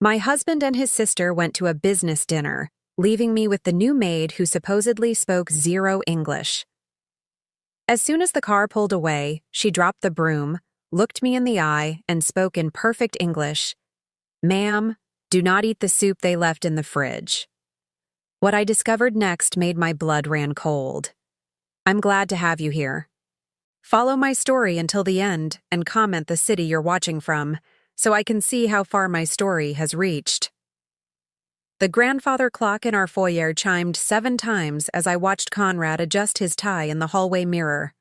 My husband and his sister went to a business dinner, leaving me with the new maid who supposedly spoke zero English. As soon as the car pulled away, she dropped the broom, looked me in the eye, and spoke in perfect English. "Ma'am, do not eat the soup they left in the fridge." What I discovered next made my blood run cold. I'm glad to have you here. Follow my story until the end and comment the city you're watching from, so I can see how far my story has reached. The grandfather clock in our foyer chimed 7 times as I watched Conrad adjust his tie in the hallway mirror.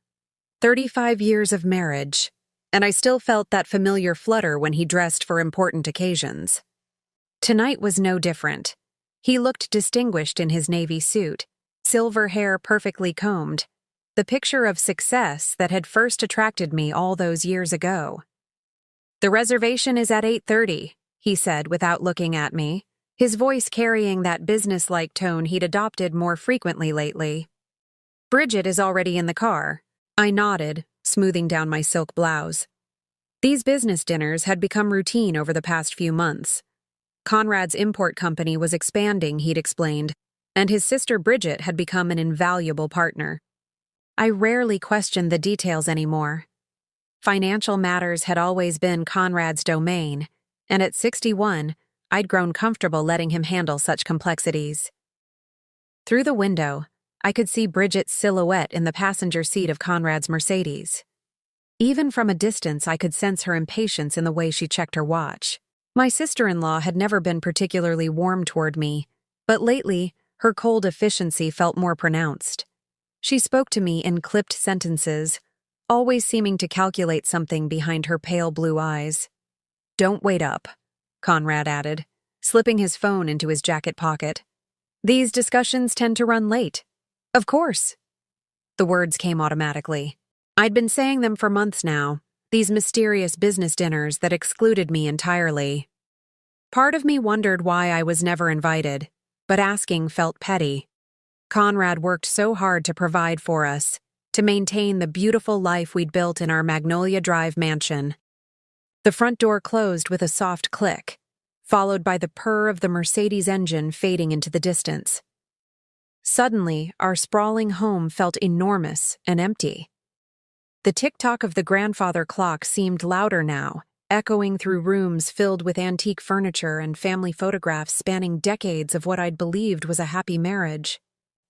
35 years of marriage, and I still felt that familiar flutter when he dressed for important occasions. Tonight was no different. He looked distinguished in his navy suit, silver hair perfectly combed, the picture of success that had first attracted me all those years ago. "The reservation is at 8:30, he said without looking at me, his voice carrying that businesslike tone he'd adopted more frequently lately. "Bridget is already in the car." I nodded, smoothing down my silk blouse. These business dinners had become routine over the past few months. Conrad's import company was expanding, he'd explained, and his sister Bridget had become an invaluable partner. I rarely questioned the details anymore. Financial matters had always been Conrad's domain, and at 61, I'd grown comfortable letting him handle such complexities. Through the window, I could see Bridget's silhouette in the passenger seat of Conrad's Mercedes. Even from a distance, I could sense her impatience in the way she checked her watch. My sister-in-law had never been particularly warm toward me, but lately, her cold efficiency felt more pronounced. She spoke to me in clipped sentences, always seeming to calculate something behind her pale blue eyes. "Don't wait up," Conrad added, slipping his phone into his jacket pocket. "These discussions tend to run late." "Of course." The words came automatically. I'd been saying them for months now, these mysterious business dinners that excluded me entirely. Part of me wondered why I was never invited, but asking felt petty. Conrad worked so hard to provide for us, to maintain the beautiful life we'd built in our Magnolia Drive mansion. The front door closed with a soft click, followed by the purr of the Mercedes engine fading into the distance. Suddenly, our sprawling home felt enormous and empty. The tick-tock of the grandfather clock seemed louder now, echoing through rooms filled with antique furniture and family photographs spanning decades of what I'd believed was a happy marriage.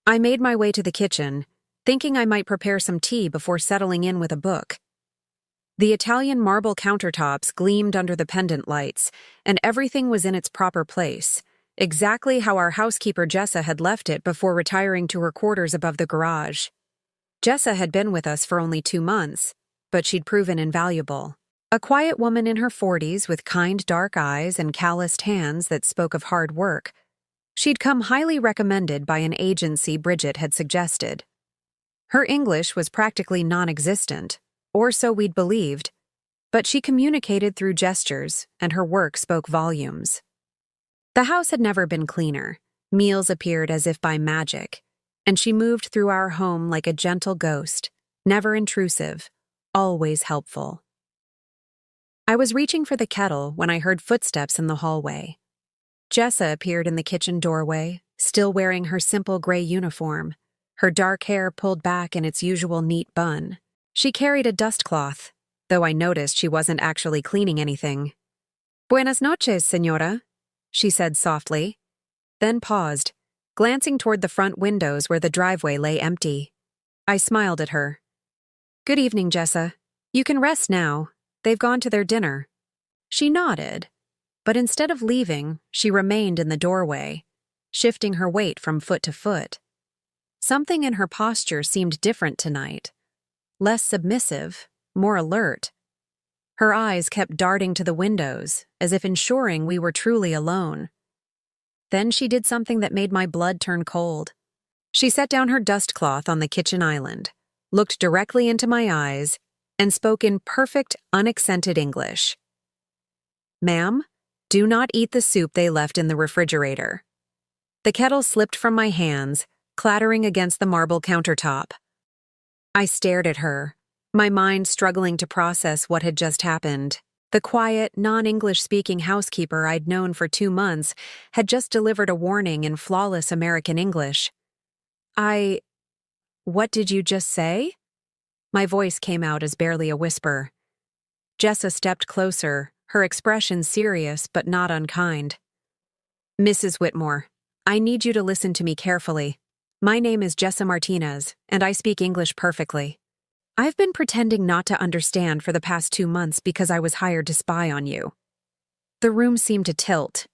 I made my way to the kitchen, thinking I might prepare some tea before settling in with a book. The Italian marble countertops gleamed under the pendant lights, and everything was in its proper place, exactly how our housekeeper Jessa had left it before retiring to her quarters above the garage. Jessa had been with us for only 2 months, but she'd proven invaluable. A quiet woman in her 40s with kind dark eyes and calloused hands that spoke of hard work, she'd come highly recommended by an agency Bridget had suggested. Her English was practically non-existent, or so we'd believed, but she communicated through gestures, and her work spoke volumes. The house had never been cleaner. Meals appeared as if by magic, and she moved through our home like a gentle ghost, never intrusive, always helpful. I was reaching for the kettle when I heard footsteps in the hallway. Jessa appeared in the kitchen doorway, still wearing her simple gray uniform, her dark hair pulled back in its usual neat bun. She carried a dust cloth, though I noticed she wasn't actually cleaning anything. "Buenas noches, señora," she said softly, then paused, glancing toward the front windows where the driveway lay empty. I smiled at her. "Good evening, Jessa. You can rest now. They've gone to their dinner." She nodded, but instead of leaving, she remained in the doorway, shifting her weight from foot to foot. Something in her posture seemed different tonight, less submissive, more alert. Her eyes kept darting to the windows, as if ensuring we were truly alone. Then she did something that made my blood turn cold. She set down her dust cloth on the kitchen island, looked directly into my eyes, and spoke in perfect, unaccented English. "Ma'am, do not eat the soup they left in the refrigerator." The kettle slipped from my hands, clattering against the marble countertop. I stared at her, my mind struggling to process what had just happened. The quiet, non-English speaking housekeeper I'd known for 2 months had just delivered a warning in flawless American English. What did you just say? My voice came out as barely a whisper. Jessa stepped closer, her expression serious but not unkind. Mrs. Whitmore, I need you to listen to me carefully. My name is Jessa Martinez, and I speak English perfectly. I've been pretending not to understand for the past 2 months because I was hired to spy on you. The room seemed to tilt.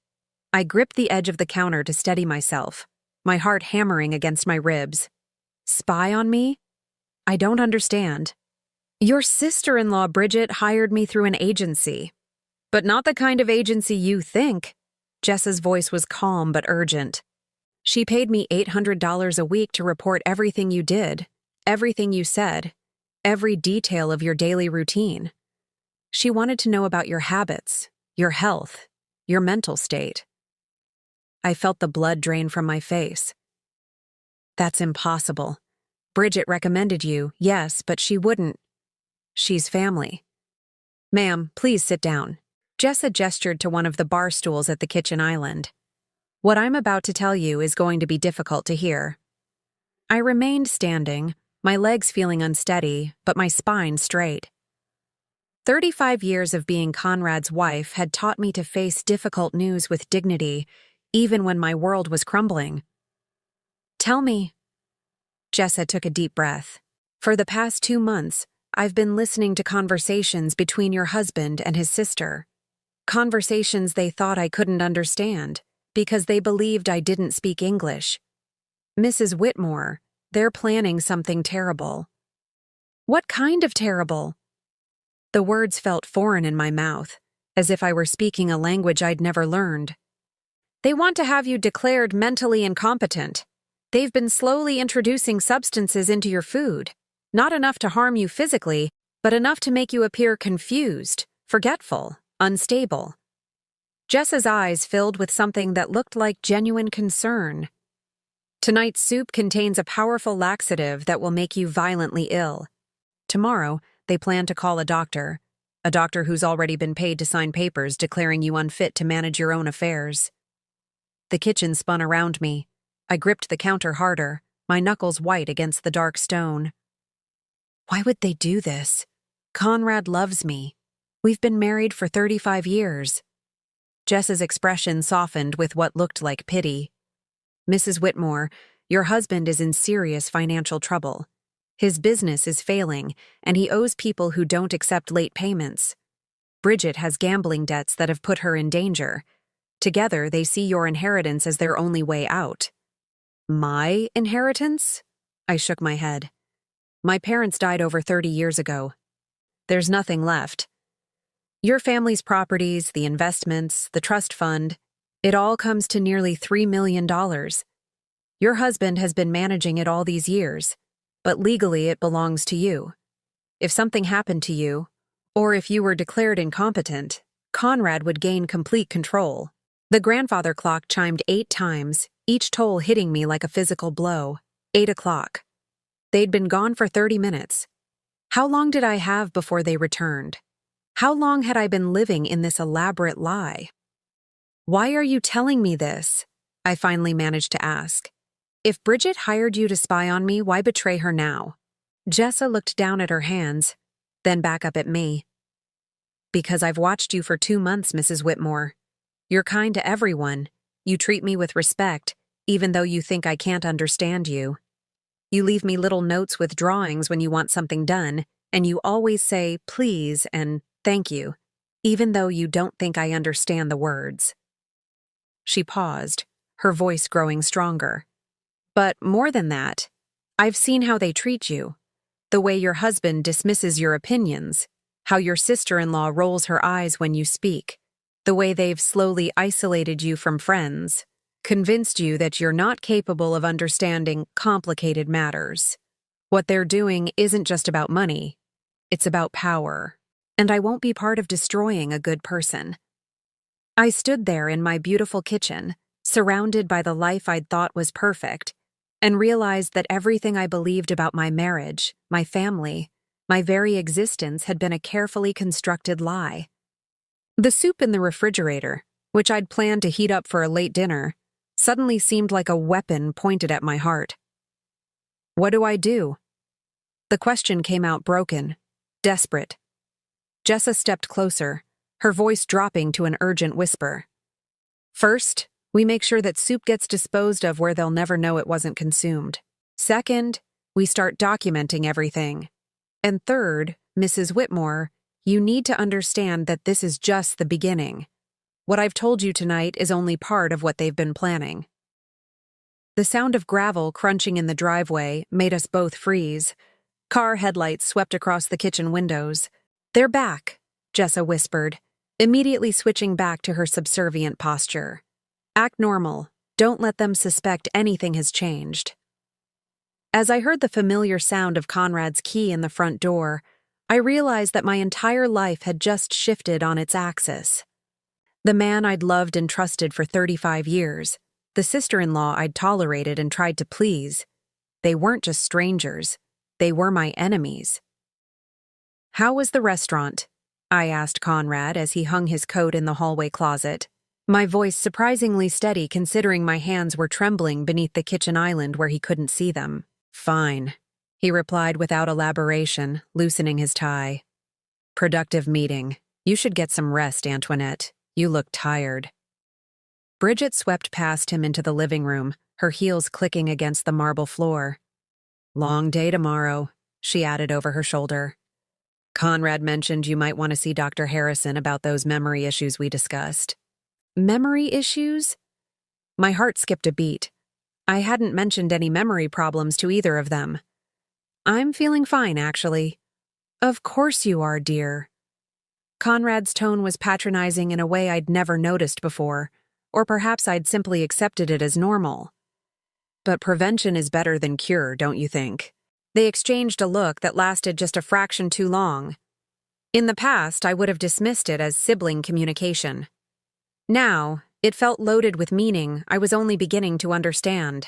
I gripped the edge of the counter to steady myself, my heart hammering against my ribs. Spy on me? I don't understand. Your sister-in-law, Bridget, hired me through an agency. But not the kind of agency you think. Jessa's voice was calm but urgent. She paid me $800 a week to report everything you did, everything you said, every detail of your daily routine. She wanted to know about your habits, your health, your mental state. I felt the blood drain from my face. That's impossible. Bridget recommended you, yes, but she wouldn't. She's family. Ma'am, please sit down. Jessa gestured to one of the bar stools at the kitchen island. What I'm about to tell you is going to be difficult to hear. I remained standing, my legs feeling unsteady, but my spine straight. 35 years of being Conrad's wife had taught me to face difficult news with dignity, even when my world was crumbling. Tell me. Jessa took a deep breath. For the past 2 months, I've been listening to conversations between your husband and his sister. Conversations they thought I couldn't understand, because they believed I didn't speak English. Mrs. Whitmore, they're planning something terrible. What kind of terrible? The words felt foreign in my mouth, as if I were speaking a language I'd never learned. They want to have you declared mentally incompetent. They've been slowly introducing substances into your food, not enough to harm you physically, but enough to make you appear confused, forgetful, unstable. Jessa's eyes filled with something that looked like genuine concern. Tonight's soup contains a powerful laxative that will make you violently ill. Tomorrow, they plan to call a doctor who's already been paid to sign papers declaring you unfit to manage your own affairs. The kitchen spun around me. I gripped the counter harder, my knuckles white against the dark stone. Why would they do this? Conrad loves me. We've been married for 35 years. Jessa's expression softened with what looked like pity. Mrs. Whitmore, your husband is in serious financial trouble. His business is failing, and he owes people who don't accept late payments. Bridget has gambling debts that have put her in danger. Together, they see your inheritance as their only way out. My inheritance? I shook my head. My parents died over 30 years ago. There's nothing left. Your family's properties, the investments, the trust fund, it all comes to nearly $3 million. Your husband has been managing it all these years, but legally it belongs to you. If something happened to you, or if you were declared incompetent, Conrad would gain complete control. The grandfather clock chimed 8 times, each toll hitting me like a physical blow. 8 o'clock. They'd been gone for 30 minutes. How long did I have before they returned? How long had I been living in this elaborate lie? Why are you telling me this? I finally managed to ask. If Bridget hired you to spy on me, why betray her now? Jessa looked down at her hands, then back up at me. Because I've watched you for 2 months, Mrs. Whitmore. You're kind to everyone. You treat me with respect, even though you think I can't understand you. You leave me little notes with drawings when you want something done, and you always say please and thank you, even though you don't think I understand the words. She paused, her voice growing stronger. But more than that, I've seen how they treat you, the way your husband dismisses your opinions, how your sister-in-law rolls her eyes when you speak, the way they've slowly isolated you from friends, convinced you that you're not capable of understanding complicated matters. What they're doing isn't just about money, it's about power, and I won't be part of destroying a good person. I stood there in my beautiful kitchen, surrounded by the life I'd thought was perfect, and realized that everything I believed about my marriage, my family, my very existence had been a carefully constructed lie. The soup in the refrigerator, which I'd planned to heat up for a late dinner, suddenly seemed like a weapon pointed at my heart. What do I do? The question came out broken, desperate. Jessa stepped closer, her voice dropping to an urgent whisper. First, we make sure that soup gets disposed of where they'll never know it wasn't consumed. Second, we start documenting everything. And third, Mrs. Whitmore, you need to understand that this is just the beginning. What I've told you tonight is only part of what they've been planning. The sound of gravel crunching in the driveway made us both freeze. Car headlights swept across the kitchen windows. They're back, Jessa whispered, immediately switching back to her subservient posture. Act normal. Don't let them suspect anything has changed. As I heard the familiar sound of Conrad's key in the front door, I realized that my entire life had just shifted on its axis. The man I'd loved and trusted for 35 years, the sister-in-law I'd tolerated and tried to please, they weren't just strangers, they were my enemies. How was the restaurant? I asked Conrad as he hung his coat in the hallway closet, my voice surprisingly steady considering my hands were trembling beneath the kitchen island where he couldn't see them. Fine, he replied without elaboration, loosening his tie. Productive meeting. You should get some rest, Antoinette. You look tired. Bridget swept past him into the living room, her heels clicking against the marble floor. Long day tomorrow, she added over her shoulder. Conrad mentioned you might want to see Dr. Harrison about those memory issues we discussed. Memory issues? My heart skipped a beat. I hadn't mentioned any memory problems to either of them. I'm feeling fine, actually. Of course you are, dear. Conrad's tone was patronizing in a way I'd never noticed before, or perhaps I'd simply accepted it as normal. But prevention is better than cure, don't you think? They exchanged a look that lasted just a fraction too long. In the past, I would have dismissed it as sibling communication. Now, it felt loaded with meaning I was only beginning to understand.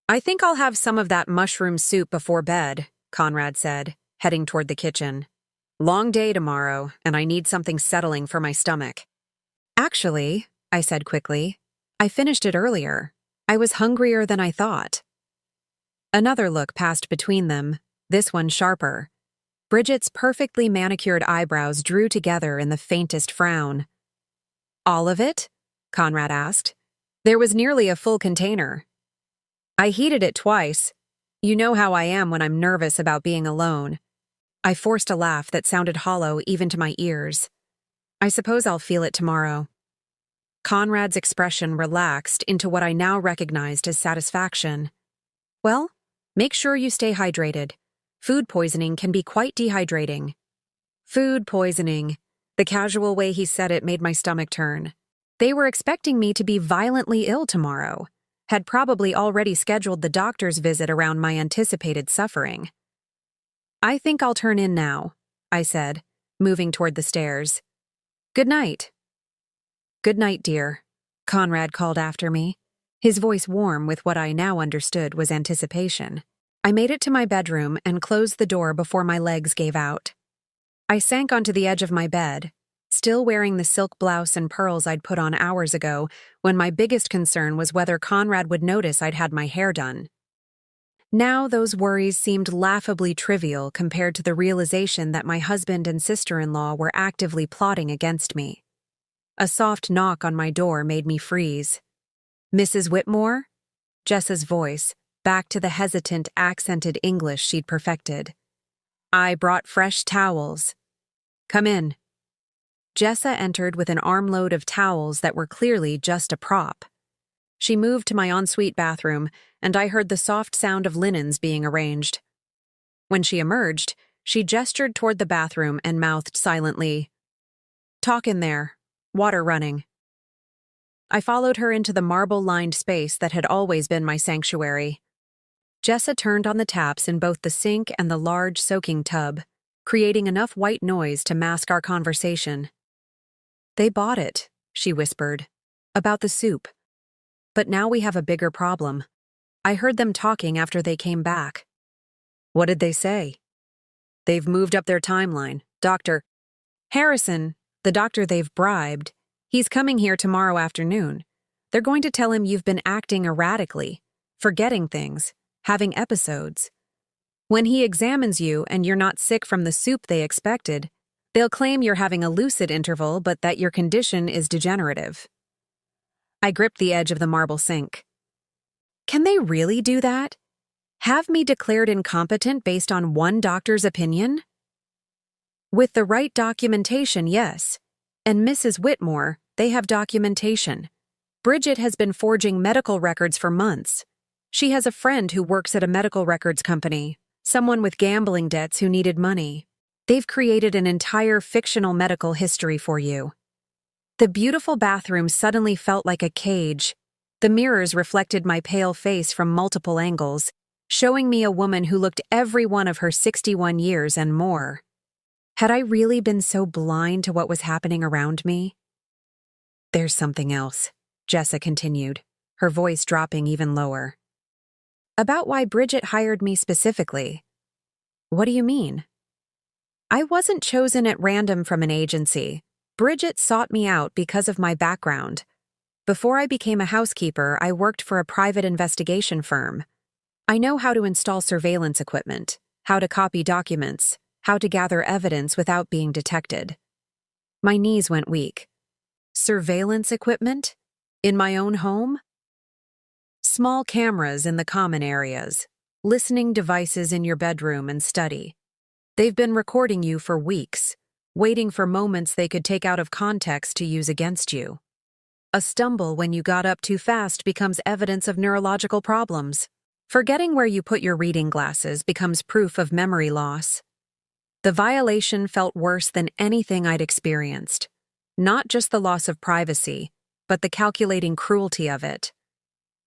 I think I'll have some of that mushroom soup before bed, Conrad said, heading toward the kitchen. Long day tomorrow, and I need something settling for my stomach. Actually, I said quickly, I finished it earlier. I was hungrier than I thought. Another look passed between them, this one sharper. Bridget's perfectly manicured eyebrows drew together in the faintest frown. All of it? Conrad asked. There was nearly a full container. I heated it twice. You know how I am when I'm nervous about being alone. I forced a laugh that sounded hollow even to my ears. I suppose I'll feel it tomorrow. Conrad's expression relaxed into what I now recognized as satisfaction. Well, make sure you stay hydrated. Food poisoning can be quite dehydrating. Food poisoning. The casual way he said it made my stomach turn. They were expecting me to be violently ill tomorrow, had probably already scheduled the doctor's visit around my anticipated suffering. I think I'll turn in now, I said, moving toward the stairs. Good night. Good night, dear, Conrad called after me, his voice warm with what I now understood was anticipation. I made it to my bedroom and closed the door before my legs gave out. I sank onto the edge of my bed, still wearing the silk blouse and pearls I'd put on hours ago when my biggest concern was whether Conrad would notice I'd had my hair done. Now those worries seemed laughably trivial compared to the realization that my husband and sister-in-law were actively plotting against me. A soft knock on my door made me freeze. Mrs. Whitmore? Jessa's voice, back to the hesitant, accented English she'd perfected. I brought fresh towels. Come in. Jessa entered with an armload of towels that were clearly just a prop. She moved to my ensuite bathroom, and I heard the soft sound of linens being arranged. When she emerged, she gestured toward the bathroom and mouthed silently, "Talk in there. Water running." I followed her into the marble-lined space that had always been my sanctuary. Jessa turned on the taps in both the sink and the large soaking tub, creating enough white noise to mask our conversation. "They bought it," she whispered, "about the soup. But now we have a bigger problem. I heard them talking after they came back." "What did they say?" "They've moved up their timeline. Dr. Harrison, The doctor they've bribed, he's coming here tomorrow afternoon. They're going to tell him you've been acting erratically, forgetting things, having episodes. When he examines you and you're not sick from the soup they expected, they'll claim you're having a lucid interval but that your condition is degenerative. I gripped the edge of the marble sink. Can they really do that? Have me declared incompetent based on one doctor's opinion? With the right documentation, yes. And Mrs. Whitmore, they have documentation. Bridget has been forging medical records for months. She has a friend who works at a medical records company, someone with gambling debts who needed money. They've created an entire fictional medical history for you. The beautiful bathroom suddenly felt like a cage. The mirrors reflected my pale face from multiple angles, showing me a woman who looked every one of her 61 years and more. Had I really been so blind to what was happening around me? There's something else, Jessa continued, her voice dropping even lower. About why Bridget hired me specifically. What do you mean? I wasn't chosen at random from an agency. Bridget sought me out because of my background. Before I became a housekeeper, I worked for a private investigation firm. I know how to install surveillance equipment, how to copy documents, how to gather evidence without being detected. My knees went weak. Surveillance equipment? In my own home? Small cameras in the common areas, listening devices in your bedroom and study. They've been recording you for weeks, waiting for moments they could take out of context to use against you. A stumble when you got up too fast becomes evidence of neurological problems. Forgetting where you put your reading glasses becomes proof of memory loss. The violation felt worse than anything I'd experienced. Not just the loss of privacy, but the calculating cruelty of it.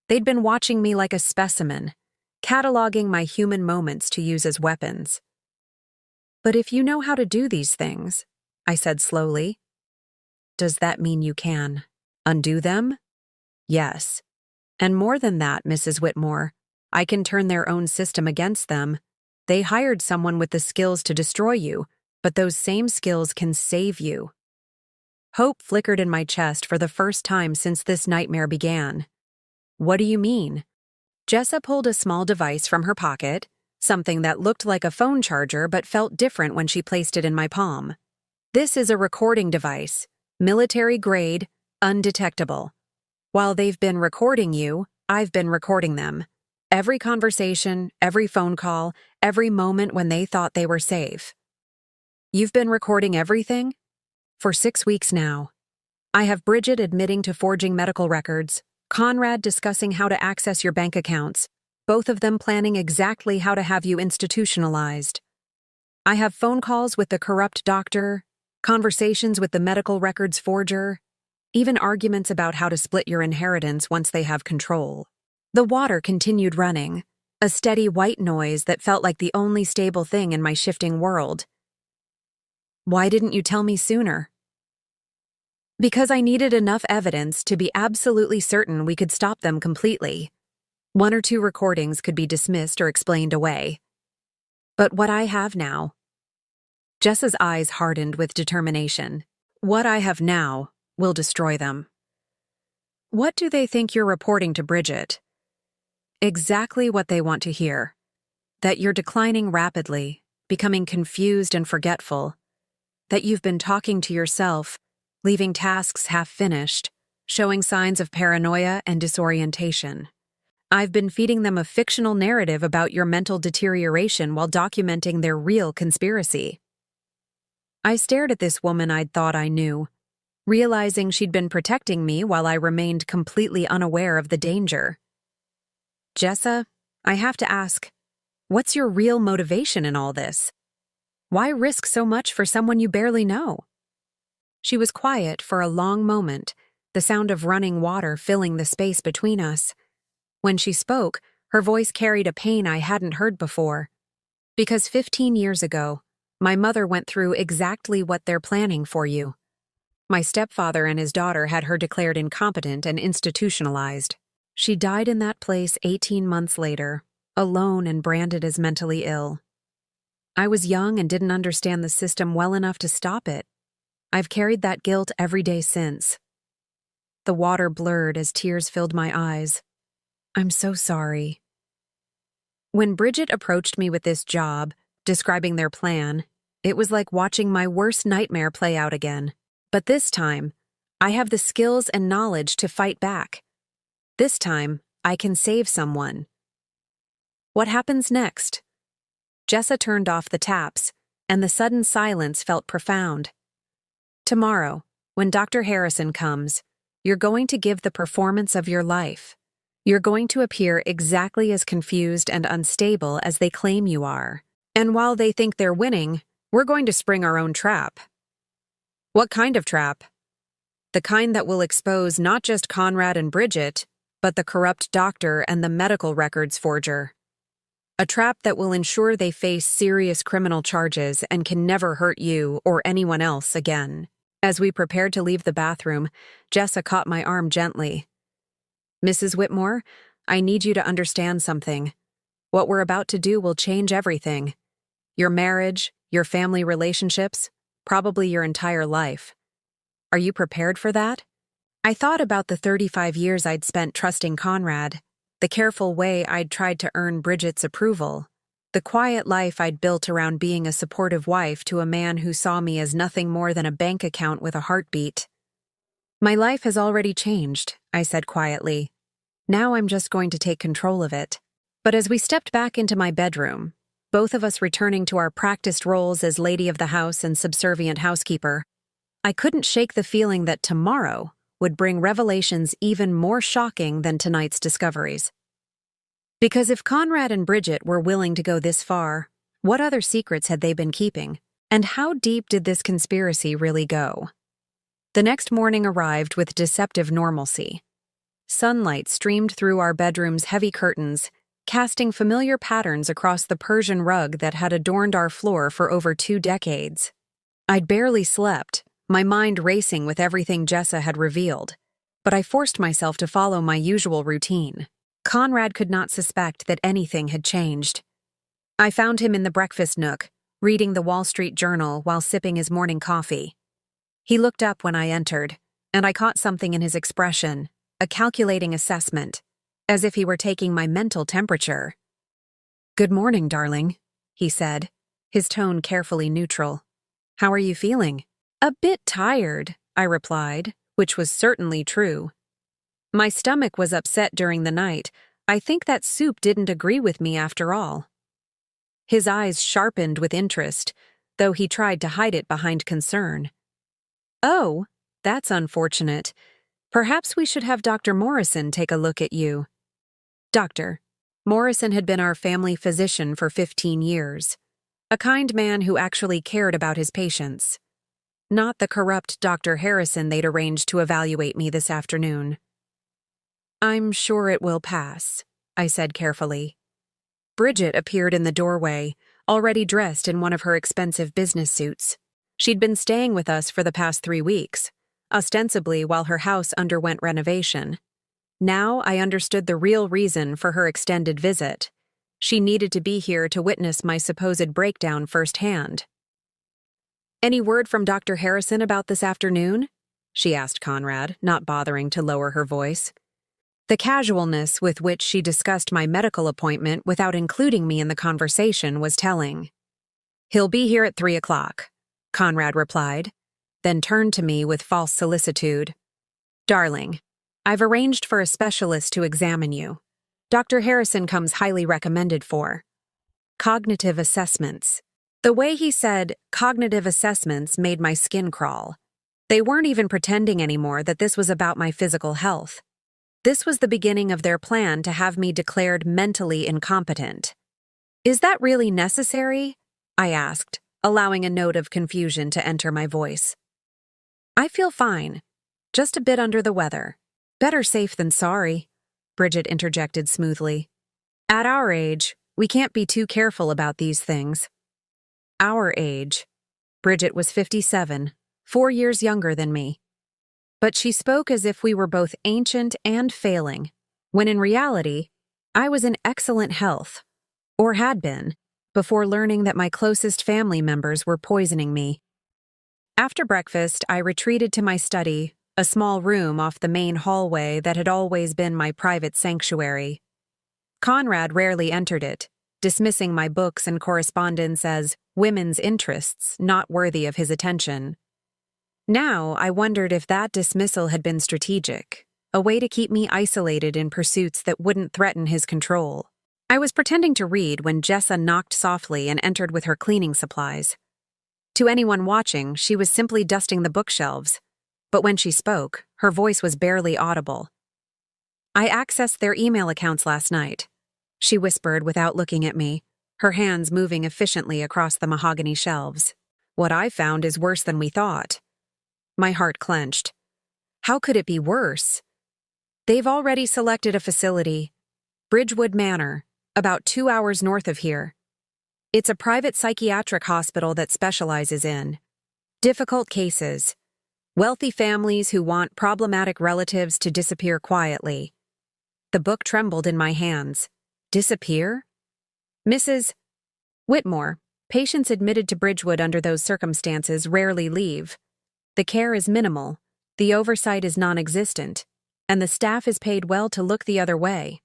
They'd been watching me like a specimen, cataloging my human moments to use as weapons. But if you know how to do these things, I said slowly, does that mean you can undo them? Yes. And more than that, Mrs. Whitmore, I can turn their own system against them. They hired someone with the skills to destroy you, but those same skills can save you. Hope flickered in my chest for the first time since this nightmare began. What do you mean? Jessa pulled a small device from her pocket, something that looked like a phone charger but felt different when she placed it in my palm. This is a recording device, military grade, undetectable. While they've been recording you, I've been recording them. Every conversation, every phone call, every moment when they thought they were safe. You've been recording everything? For 6 weeks now. I have Bridget admitting to forging medical records, Conrad discussing how to access your bank accounts, both of them planning exactly how to have you institutionalized. I have phone calls with the corrupt doctor, conversations with the medical records forger, even arguments about how to split your inheritance once they have control. The water continued running, a steady white noise that felt like the only stable thing in my shifting world. Why didn't you tell me sooner? Because I needed enough evidence to be absolutely certain we could stop them completely. 1 or 2 recordings could be dismissed or explained away. But what I have now... Jessa's eyes hardened with determination. What I have now will destroy them. What do they think you're reporting to Bridget? Exactly what they want to hear. That you're declining rapidly, becoming confused and forgetful. That you've been talking to yourself, leaving tasks half-finished, showing signs of paranoia and disorientation. I've been feeding them a fictional narrative about your mental deterioration while documenting their real conspiracy. I stared at this woman I'd thought I knew, realizing she'd been protecting me while I remained completely unaware of the danger. Jessa, I have to ask, what's your real motivation in all this? Why risk so much for someone you barely know? She was quiet for a long moment, the sound of running water filling the space between us. When she spoke, her voice carried a pain I hadn't heard before. Because 15 years ago, my mother went through exactly what they're planning for you. My stepfather and his daughter had her declared incompetent and institutionalized. She died in that place 18 months later, alone and branded as mentally ill. I was young and didn't understand the system well enough to stop it. I've carried that guilt every day since. The water blurred as tears filled my eyes. I'm so sorry. When Bridget approached me with this job, describing their plan, it was like watching my worst nightmare play out again. But this time, I have the skills and knowledge to fight back. This time, I can save someone. What happens next? Jessa turned off the taps, and the sudden silence felt profound. Tomorrow, when Dr. Harrison comes, you're going to give the performance of your life. You're going to appear exactly as confused and unstable as they claim you are. And while they think they're winning, we're going to spring our own trap. What kind of trap? The kind that will expose not just Conrad and Bridget, but the corrupt doctor and the medical records forger. A trap that will ensure they face serious criminal charges and can never hurt you or anyone else again. As we prepared to leave the bathroom, Jessa caught my arm gently. Mrs. Whitmore, I need you to understand something. What we're about to do will change everything. Your marriage, your family relationships, probably your entire life. Are you prepared for that? I thought about the 35 years I'd spent trusting Conrad, the careful way I'd tried to earn Bridget's approval, the quiet life I'd built around being a supportive wife to a man who saw me as nothing more than a bank account with a heartbeat. My life has already changed, I said quietly. Now I'm just going to take control of it. But as we stepped back into my bedroom, both of us returning to our practiced roles as lady of the house and subservient housekeeper, I couldn't shake the feeling that tomorrow would bring revelations even more shocking than tonight's discoveries. Because if Conrad and Bridget were willing to go this far, what other secrets had they been keeping? And how deep did this conspiracy really go? The next morning arrived with deceptive normalcy. Sunlight streamed through our bedroom's heavy curtains, casting familiar patterns across the Persian rug that had adorned our floor for over 2 decades. I'd barely slept, my mind racing with everything Jessa had revealed, but I forced myself to follow my usual routine. Conrad could not suspect that anything had changed. I found him in the breakfast nook, reading the Wall Street Journal while sipping his morning coffee. He looked up when I entered, and I caught something in his expression, a calculating assessment, as if he were taking my mental temperature. "Good morning, darling," he said, his tone carefully neutral. "How are you feeling?" "A bit tired," I replied, which was certainly true. My stomach was upset during the night. I think that soup didn't agree with me after all. His eyes sharpened with interest, though he tried to hide it behind concern. "Oh, that's unfortunate. Perhaps we should have Dr. Morrison take a look at you." Doctor. Morrison had been our family physician for 15 years. A kind man who actually cared about his patients. Not the corrupt Dr. Harrison they'd arranged to evaluate me this afternoon. "I'm sure it will pass," I said carefully. Bridget appeared in the doorway, already dressed in one of her expensive business suits. She'd been staying with us for the past 3 weeks, ostensibly while her house underwent renovation. Now I understood the real reason for her extended visit. She needed to be here to witness my supposed breakdown firsthand. "Any word from Dr. Harrison about this afternoon?" she asked Conrad, not bothering to lower her voice. The casualness with which she discussed my medical appointment without including me in the conversation was telling. "He'll be here at 3 o'clock, Conrad replied, then turned to me with false solicitude. "Darling, I've arranged for a specialist to examine you. Dr. Harrison comes highly recommended for cognitive assessments." The way he said cognitive assessments made my skin crawl. They weren't even pretending anymore that this was about my physical health. This was the beginning of their plan to have me declared mentally incompetent. "Is that really necessary?" I asked, allowing a note of confusion to enter my voice. "I feel fine, just a bit under the weather. Better safe than sorry," Bridget interjected smoothly. "At our age, we can't be too careful about these things." Our age. Bridget was 57, 4 years younger than me. But she spoke as if we were both ancient and failing, when in reality, I was in excellent health, or had been, before learning that my closest family members were poisoning me. After breakfast, I retreated to my study, a small room off the main hallway that had always been my private sanctuary. Conrad rarely entered it, dismissing my books and correspondence as women's interests not worthy of his attention. Now, I wondered if that dismissal had been strategic, a way to keep me isolated in pursuits that wouldn't threaten his control. I was pretending to read when Jessa knocked softly and entered with her cleaning supplies. To anyone watching, she was simply dusting the bookshelves, but when she spoke, her voice was barely audible. "I accessed their email accounts last night," she whispered without looking at me, her hands moving efficiently across the mahogany shelves. "What I found is worse than we thought." My heart clenched. How could it be worse? They've already selected a facility, Bridgewood Manor, about 2 hours north of here. It's a private psychiatric hospital that specializes in difficult cases, wealthy families who want problematic relatives to disappear quietly. The book trembled in my hands. Disappear? Mrs. Whitmore, patients admitted to Bridgewood under those circumstances rarely leave. The care is minimal, the oversight is non-existent, and the staff is paid well to look the other way.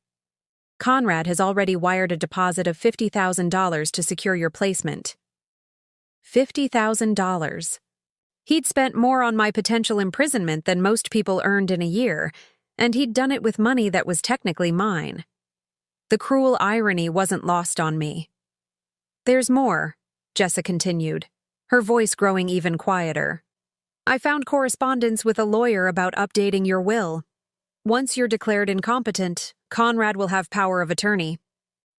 Conrad has already wired a deposit of $50,000 to secure your placement. $50,000. He'd spent more on my potential imprisonment than most people earned in a year, and he'd done it with money that was technically mine. The cruel irony wasn't lost on me. "There's more," Jessa continued, her voice growing even quieter. "I found correspondence with a lawyer about updating your will. Once you're declared incompetent, Conrad will have power of attorney.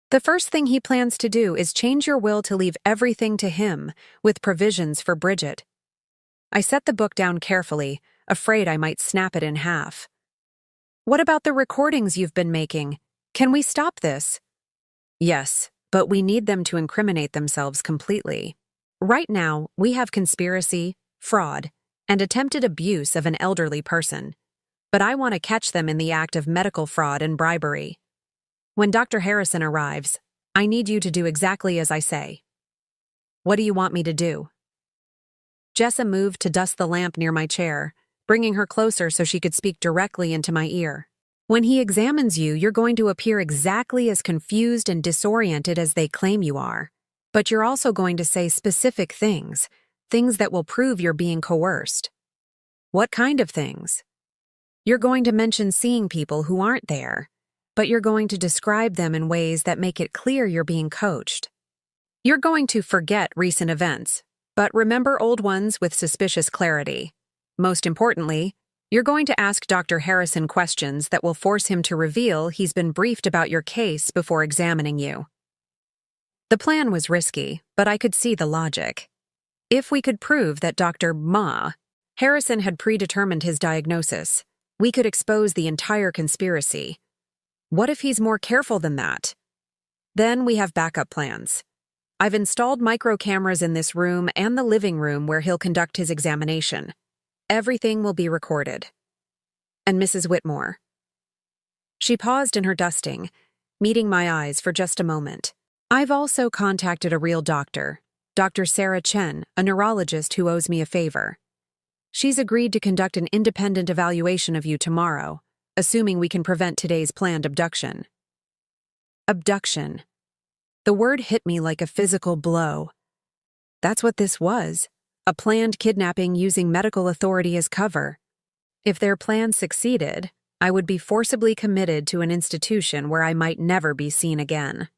The first thing he plans to do is change your will to leave everything to him, with provisions for Bridget." I set the book down carefully, afraid I might snap it in half. "What about the recordings you've been making? Can we stop this?" "Yes, but we need them to incriminate themselves completely. Right now, we have conspiracy, fraud, and attempted abuse of an elderly person. But I want to catch them in the act of medical fraud and bribery. When Dr. Harrison arrives, I need you to do exactly as I say." "What do you want me to do?" Jessa moved to dust the lamp near my chair, bringing her closer so she could speak directly into my ear. "When he examines you, you're going to appear exactly as confused and disoriented as they claim you are. But you're also going to say specific things that will prove you're being coerced." "What kind of things?" "You're going to mention seeing people who aren't there, but you're going to describe them in ways that make it clear you're being coached. You're going to forget recent events, but remember old ones with suspicious clarity. Most importantly, you're going to ask Dr. Harrison questions that will force him to reveal he's been briefed about your case before examining you." The plan was risky, but I could see the logic. If we could prove that Dr. Harrison had predetermined his diagnosis, we could expose the entire conspiracy. What if he's more careful than that? Then we have backup plans. I've installed micro cameras in this room and the living room where he'll conduct his examination. Everything will be recorded. And Mrs. Whitmore. She paused in her dusting, meeting my eyes for just a moment. "I've also contacted a real doctor, Dr. Sarah Chen, a neurologist who owes me a favor. She's agreed to conduct an independent evaluation of you tomorrow, assuming we can prevent today's planned abduction." Abduction. The word hit me like a physical blow. That's what this was, a planned kidnapping using medical authority as cover. If their plan succeeded, I would be forcibly committed to an institution where I might never be seen again.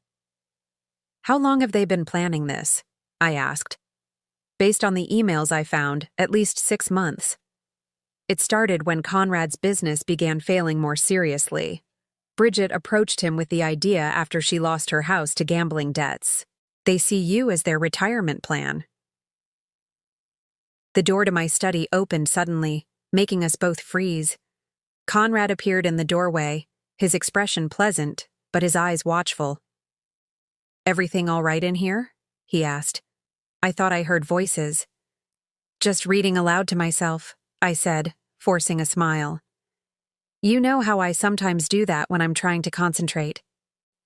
"How long have they been planning this?" I asked. "Based on the emails I found, at least 6 months. It started when Conrad's business began failing more seriously. Bridget approached him with the idea after she lost her house to gambling debts. They see you as their retirement plan." The door to my study opened suddenly, making us both freeze. Conrad appeared in the doorway, his expression pleasant, but his eyes watchful. "Everything all right in here?" he asked. I thought I heard voices. "Just reading aloud to myself," I said, forcing a smile. "You know how I sometimes do that when I'm trying to concentrate."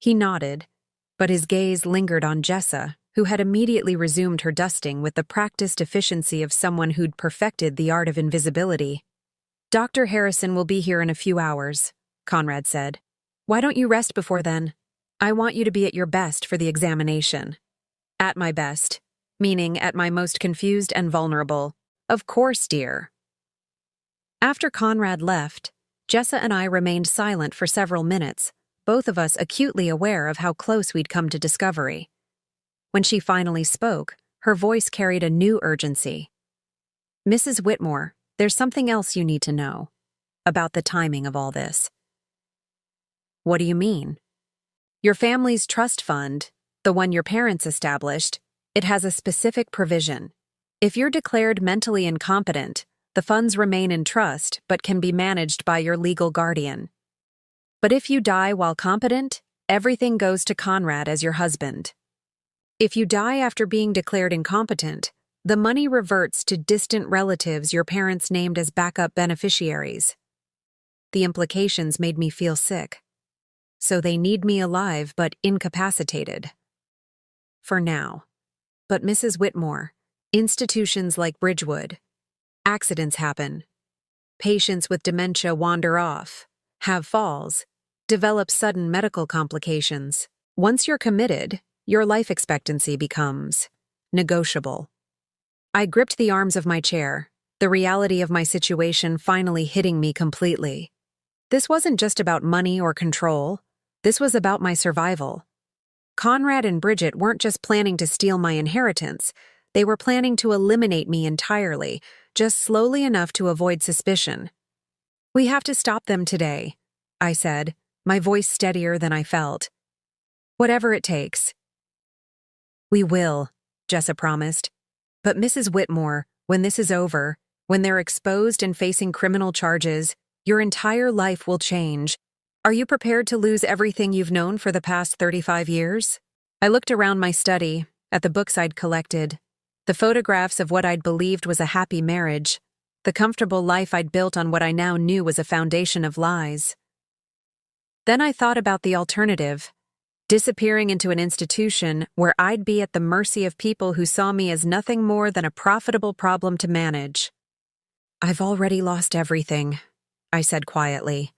He nodded, but his gaze lingered on Jessa, who had immediately resumed her dusting with the practiced efficiency of someone who'd perfected the art of invisibility. "Dr. Harrison will be here in a few hours," Conrad said. "Why don't you rest before then? I want you to be at your best for the examination." "At my best," meaning at my most confused and vulnerable. "Of course, dear." After Conrad left, Jessa and I remained silent for several minutes, both of us acutely aware of how close we'd come to discovery. When she finally spoke, her voice carried a new urgency. "Mrs. Whitmore, there's something else you need to know about the timing of all this." "What do you mean?" "Your family's trust fund, the one your parents established, it has a specific provision. If you're declared mentally incompetent, the funds remain in trust but can be managed by your legal guardian. But if you die while competent, everything goes to Conrad as your husband. If you die after being declared incompetent, the money reverts to distant relatives your parents named as backup beneficiaries." The implications made me feel sick. So they need me alive but incapacitated. For now. But Mrs. Whitmore, institutions like Bridgewood, accidents happen. Patients with dementia wander off, have falls, develop sudden medical complications. Once you're committed, your life expectancy becomes negotiable. I gripped the arms of my chair, the reality of my situation finally hitting me completely. This wasn't just about money or control. This was about my survival. Conrad and Bridget weren't just planning to steal my inheritance. They were planning to eliminate me entirely, just slowly enough to avoid suspicion. "We have to stop them today," I said, my voice steadier than I felt. "Whatever it takes." "We will," Jessa promised. "But Mrs. Whitmore, when this is over, when they're exposed and facing criminal charges, your entire life will change. Are you prepared to lose everything you've known for the past 35 years? I looked around my study, at the books I'd collected, the photographs of what I'd believed was a happy marriage, the comfortable life I'd built on what I now knew was a foundation of lies. Then I thought about the alternative, disappearing into an institution where I'd be at the mercy of people who saw me as nothing more than a profitable problem to manage. "I've already lost everything," I said quietly.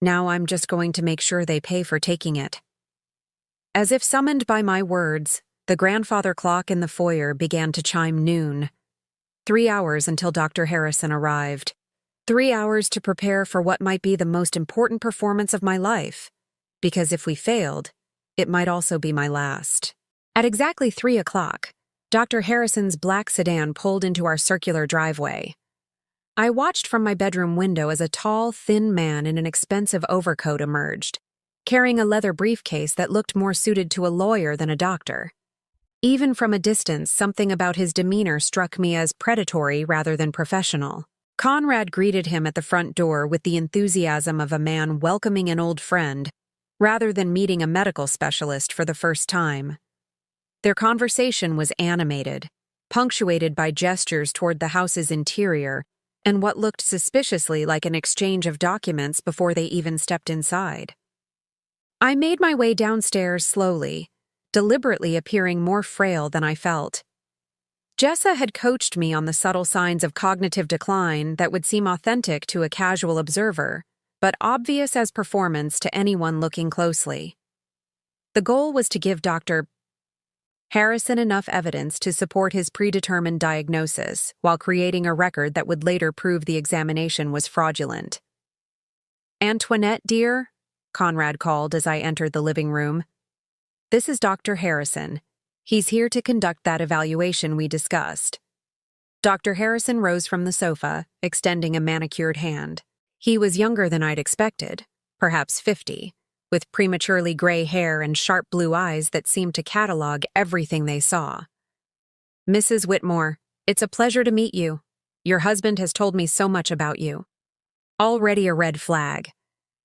"Now I'm just going to make sure they pay for taking it." As if summoned by my words, the grandfather clock in the foyer began to chime noon. 3 hours until Dr. Harrison arrived. 3 hours to prepare for what might be the most important performance of my life. Because if we failed, it might also be my last. At exactly 3 o'clock, Dr. Harrison's black sedan pulled into our circular driveway. I watched from my bedroom window as a tall, thin man in an expensive overcoat emerged, carrying a leather briefcase that looked more suited to a lawyer than a doctor. Even from a distance, something about his demeanor struck me as predatory rather than professional. Conrad greeted him at the front door with the enthusiasm of a man welcoming an old friend, rather than meeting a medical specialist for the first time. Their conversation was animated, punctuated by gestures toward the house's interior, and what looked suspiciously like an exchange of documents before they even stepped inside. I made my way downstairs slowly, deliberately appearing more frail than I felt. Jessa had coached me on the subtle signs of cognitive decline that would seem authentic to a casual observer, but obvious as performance to anyone looking closely. The goal was to give Dr. Harrison enough evidence to support his predetermined diagnosis, while creating a record that would later prove the examination was fraudulent. "Antoinette, dear," Conrad called as I entered the living room. "This is Dr. Harrison. He's here to conduct that evaluation we discussed." Dr. Harrison rose from the sofa, extending a manicured hand. He was younger than I'd expected, perhaps 50, with prematurely gray hair and sharp blue eyes that seemed to catalog everything they saw. "Mrs. Whitmore, it's a pleasure to meet you. Your husband has told me so much about you." Already a red flag.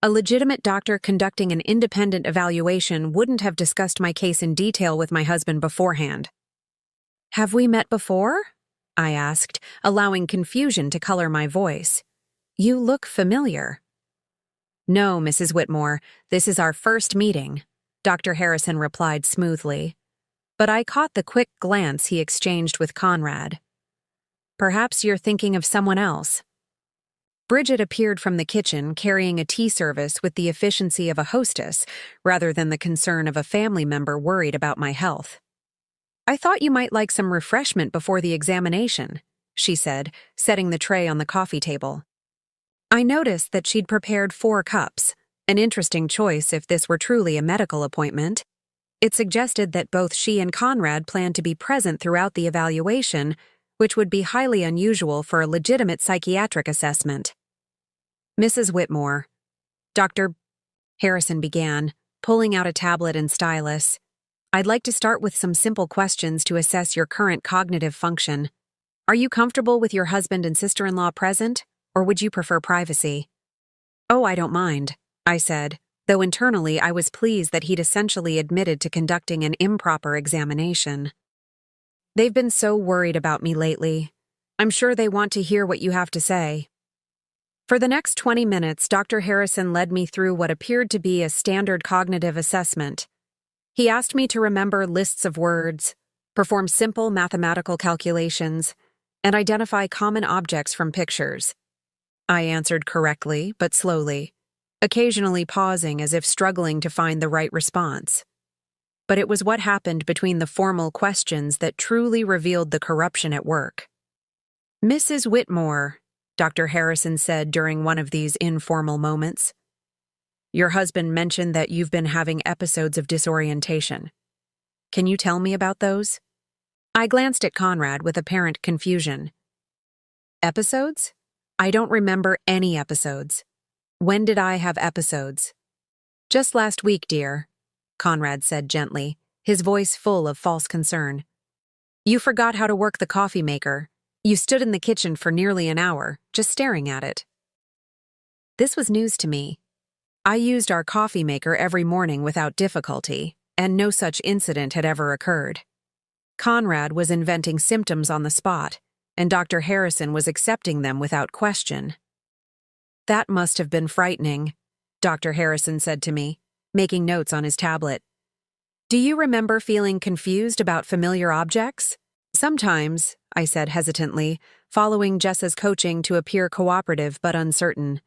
A legitimate doctor conducting an independent evaluation wouldn't have discussed my case in detail with my husband beforehand. "Have we met before?" I asked, allowing confusion to color my voice. "You look familiar." "No, Mrs. Whitmore, this is our first meeting," Dr. Harrison replied smoothly. but I caught the quick glance he exchanged with Conrad. Perhaps you're thinking of someone else. Bridget appeared from the kitchen carrying a tea service with the efficiency of a hostess rather than the concern of a family member worried about my health. I thought you might like some refreshment before the examination, she said, setting the tray on the coffee table. I noticed that she'd prepared 4 cups, an interesting choice if this were truly a medical appointment. It suggested that both she and Conrad planned to be present throughout the evaluation, which would be highly unusual for a legitimate psychiatric assessment. Mrs. Whitmore, Dr. Harrison began, pulling out a tablet and stylus. I'd like to start with some simple questions to assess your current cognitive function. Are you comfortable with your husband and sister-in-law present, or would you prefer privacy? Oh, I don't mind, I said, though internally I was pleased that he'd essentially admitted to conducting an improper examination. They've been so worried about me lately. I'm sure they want to hear what you have to say. For the next 20 minutes, Dr. Harrison led me through what appeared to be a standard cognitive assessment. He asked me to remember lists of words, perform simple mathematical calculations, and identify common objects from pictures. I answered correctly, but slowly, occasionally pausing as if struggling to find the right response. But it was what happened between the formal questions that truly revealed the corruption at work. Mrs. Whitmore, Dr. Harrison said during one of these informal moments, your husband mentioned that you've been having episodes of disorientation. Can you tell me about those? I glanced at Conrad with apparent confusion. Episodes? I don't remember any episodes. When did I have episodes? Just last week, dear, Conrad said gently, his voice full of false concern. You forgot how to work the coffee maker. You stood in the kitchen for nearly an hour, just staring at it. This was news to me. I used our coffee maker every morning without difficulty, and no such incident had ever occurred. Conrad was inventing symptoms on the spot, and Dr. Harrison was accepting them without question. That must have been frightening, Dr. Harrison said to me, making notes on his tablet. Do you remember feeling confused about familiar objects? Sometimes, I said hesitantly, following Jessa's coaching to appear cooperative but uncertain.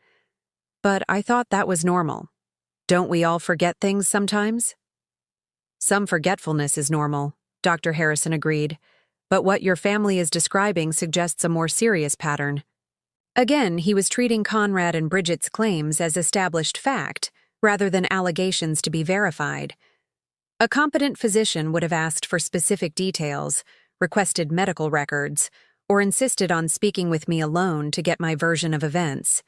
But I thought that was normal. Don't we all forget things sometimes? Some forgetfulness is normal, Dr. Harrison agreed, but what your family is describing suggests a more serious pattern. Again, he was treating Conrad and Bridget's claims as established fact, rather than allegations to be verified. A competent physician would have asked for specific details, requested medical records, or insisted on speaking with me alone to get my version of events.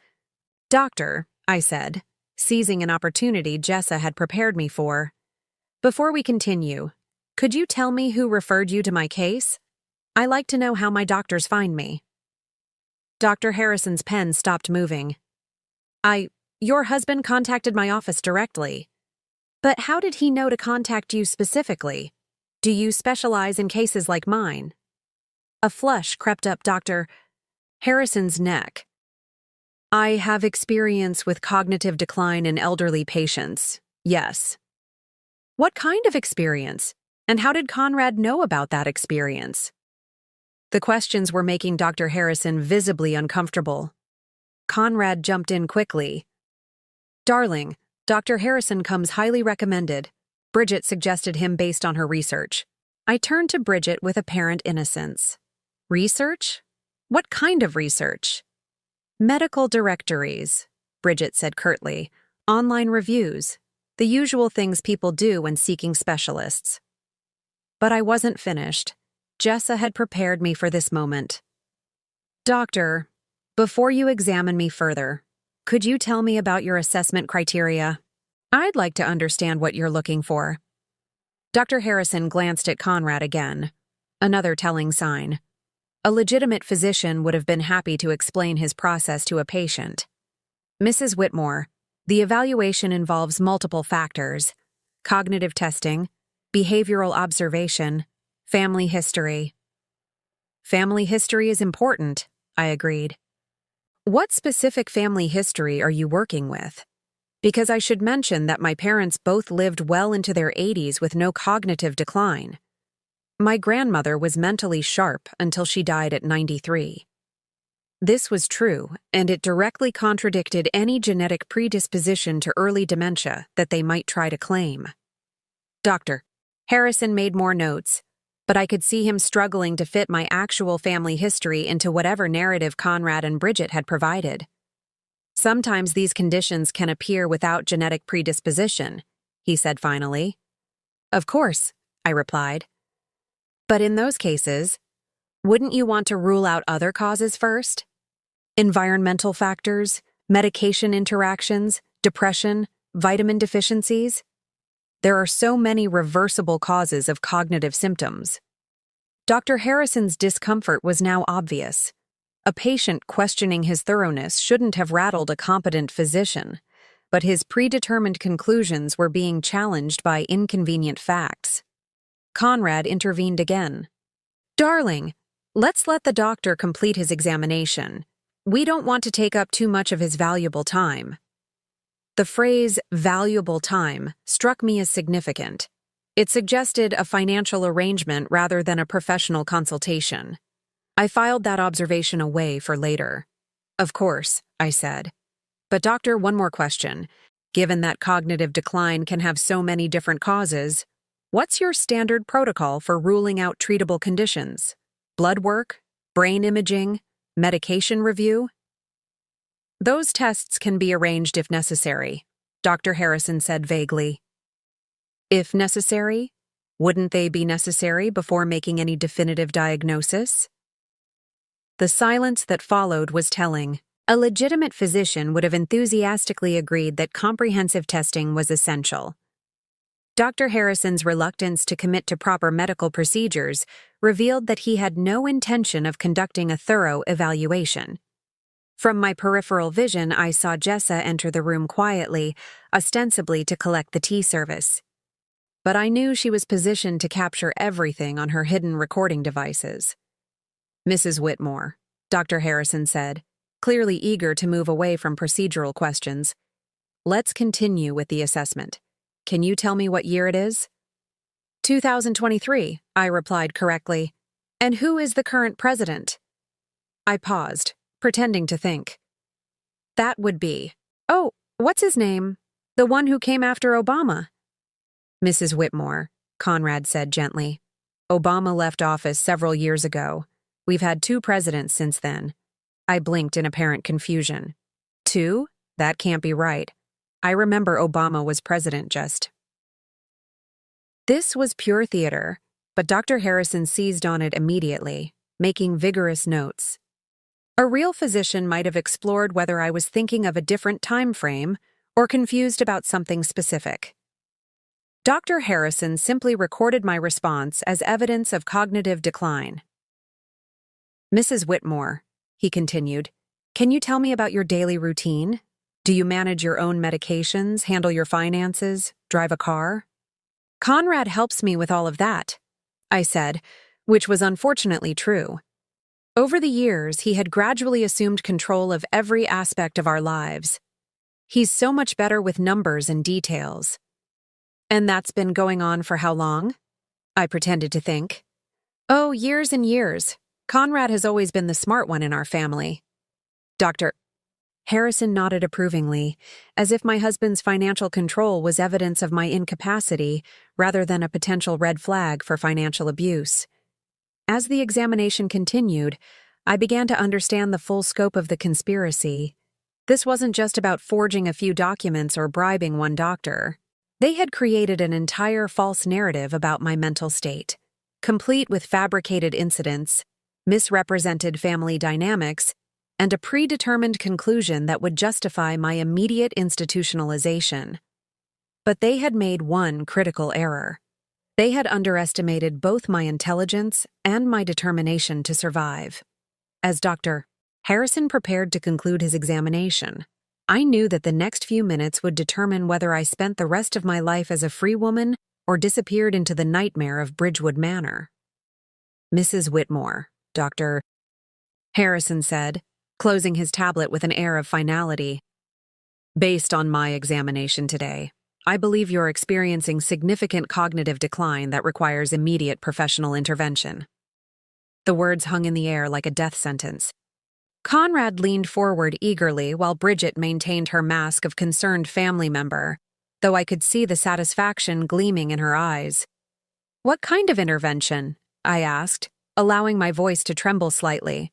Doctor, I said, seizing an opportunity Jessa had prepared me for. Before we continue, could you tell me who referred you to my case? I like to know how my doctors find me. Dr. Harrison's pen stopped moving. Your husband contacted my office directly. But how did he know to contact you specifically? Do you specialize in cases like mine? A flush crept up Dr. Harrison's neck. I have experience with cognitive decline in elderly patients, yes. What kind of experience? And how did Conrad know about that experience? The questions were making Dr. Harrison visibly uncomfortable. Conrad jumped in quickly. Darling, Dr. Harrison comes highly recommended. Bridget suggested him based on her research. I turned to Bridget with apparent innocence. Research? What kind of research? Medical directories, Bridget said curtly. Online reviews. The usual things people do when seeking specialists. But I wasn't finished. Jessa had prepared me for this moment. Doctor, before you examine me further, could you tell me about your assessment criteria? I'd like to understand what you're looking for. Dr. Harrison glanced at Conrad again. Another telling sign. A legitimate physician would have been happy to explain his process to a patient. Mrs. Whitmore, the evaluation involves multiple factors: cognitive testing, behavioral observation, family history. Family history is important, I agreed. What specific family history are you working with? Because I should mention that my parents both lived well into their 80s with no cognitive decline. My grandmother was mentally sharp until she died at 93. This was true, and it directly contradicted any genetic predisposition to early dementia that they might try to claim. Doctor. Harrison made more notes, but I could see him struggling to fit my actual family history into whatever narrative Conrad and Bridget had provided. Sometimes these conditions can appear without genetic predisposition, he said finally. Of course, I replied. But in those cases, wouldn't you want to rule out other causes first? Environmental factors, medication interactions, depression, vitamin deficiencies? There are so many reversible causes of cognitive symptoms. Dr. Harrison's discomfort was now obvious. A patient questioning his thoroughness shouldn't have rattled a competent physician, but his predetermined conclusions were being challenged by inconvenient facts. Conrad intervened again. Darling, let's let the doctor complete his examination. We don't want to take up too much of his valuable time. The phrase valuable time struck me as significant. It suggested a financial arrangement rather than a professional consultation. I filed that observation away for later. Of course, I said. But doctor, one more question. Given that cognitive decline can have so many different causes, what's your standard protocol for ruling out treatable conditions? Blood work? Brain imaging? Medication review? Those tests can be arranged if necessary, Dr. Harrison said vaguely. If necessary? Wouldn't they be necessary before making any definitive diagnosis? The silence that followed was telling. A legitimate physician would have enthusiastically agreed that comprehensive testing was essential. Dr. Harrison's reluctance to commit to proper medical procedures revealed that he had no intention of conducting a thorough evaluation. From my peripheral vision, I saw Jessa enter the room quietly, ostensibly to collect the tea service. But I knew she was positioned to capture everything on her hidden recording devices. Mrs. Whitmore, Dr. Harrison said, clearly eager to move away from procedural questions. Let's continue with the assessment. Can you tell me what year it is? 2023, I replied correctly. And who is the current president? I paused, pretending to think. That would be, oh, what's his name? The one who came after Obama. Mrs. Whitmore, Conrad said gently. Obama left office several years ago. We've had 2 presidents since then. I blinked in apparent confusion. 2? That can't be right. I remember Obama was president just. This was pure theater, but Dr. Harrison seized on it immediately, making vigorous notes. A real physician might have explored whether I was thinking of a different time frame or confused about something specific. Dr. Harrison simply recorded my response as evidence of cognitive decline. Mrs. Whitmore, he continued, can you tell me about your daily routine? Do you manage your own medications, handle your finances, drive a car? Conrad helps me with all of that, I said, which was unfortunately true. Over the years, he had gradually assumed control of every aspect of our lives. He's so much better with numbers and details. And that's been going on for how long? I pretended to think. Oh, years and years. Conrad has always been the smart one in our family. Dr. Harrison nodded approvingly, as if my husband's financial control was evidence of my incapacity rather than a potential red flag for financial abuse. As the examination continued, I began to understand the full scope of the conspiracy. This wasn't just about forging a few documents or bribing one doctor. They had created an entire false narrative about my mental state, complete with fabricated incidents, misrepresented family dynamics, and a predetermined conclusion that would justify my immediate institutionalization. But they had made one critical error. They had underestimated both my intelligence and my determination to survive. As Dr. Harrison prepared to conclude his examination, I knew that the next few minutes would determine whether I spent the rest of my life as a free woman or disappeared into the nightmare of Bridgewood Manor. Mrs. Whitmore, Dr. Harrison said, closing his tablet with an air of finality. Based on my examination today, I believe you're experiencing significant cognitive decline that requires immediate professional intervention." The words hung in the air like a death sentence. Conrad leaned forward eagerly while Bridget maintained her mask of concerned family member, though I could see the satisfaction gleaming in her eyes. "What kind of intervention?" I asked, allowing my voice to tremble slightly.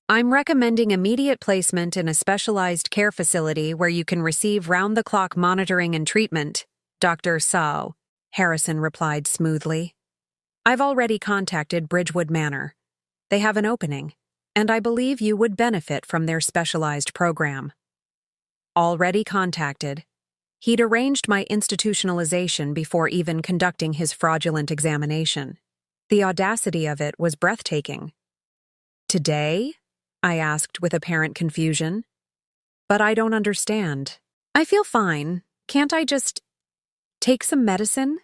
"I'm recommending immediate placement in a specialized care facility where you can receive round-the-clock monitoring and treatment, Dr. Sao," Harrison replied smoothly. "I've already contacted Bridgewood Manor. They have an opening, and I believe you would benefit from their specialized program." Already contacted. He'd arranged my institutionalization before even conducting his fraudulent examination. The audacity of it was breathtaking. "Today?" I asked with apparent confusion. "But I don't understand. I feel fine. Can't I just take some medicine?"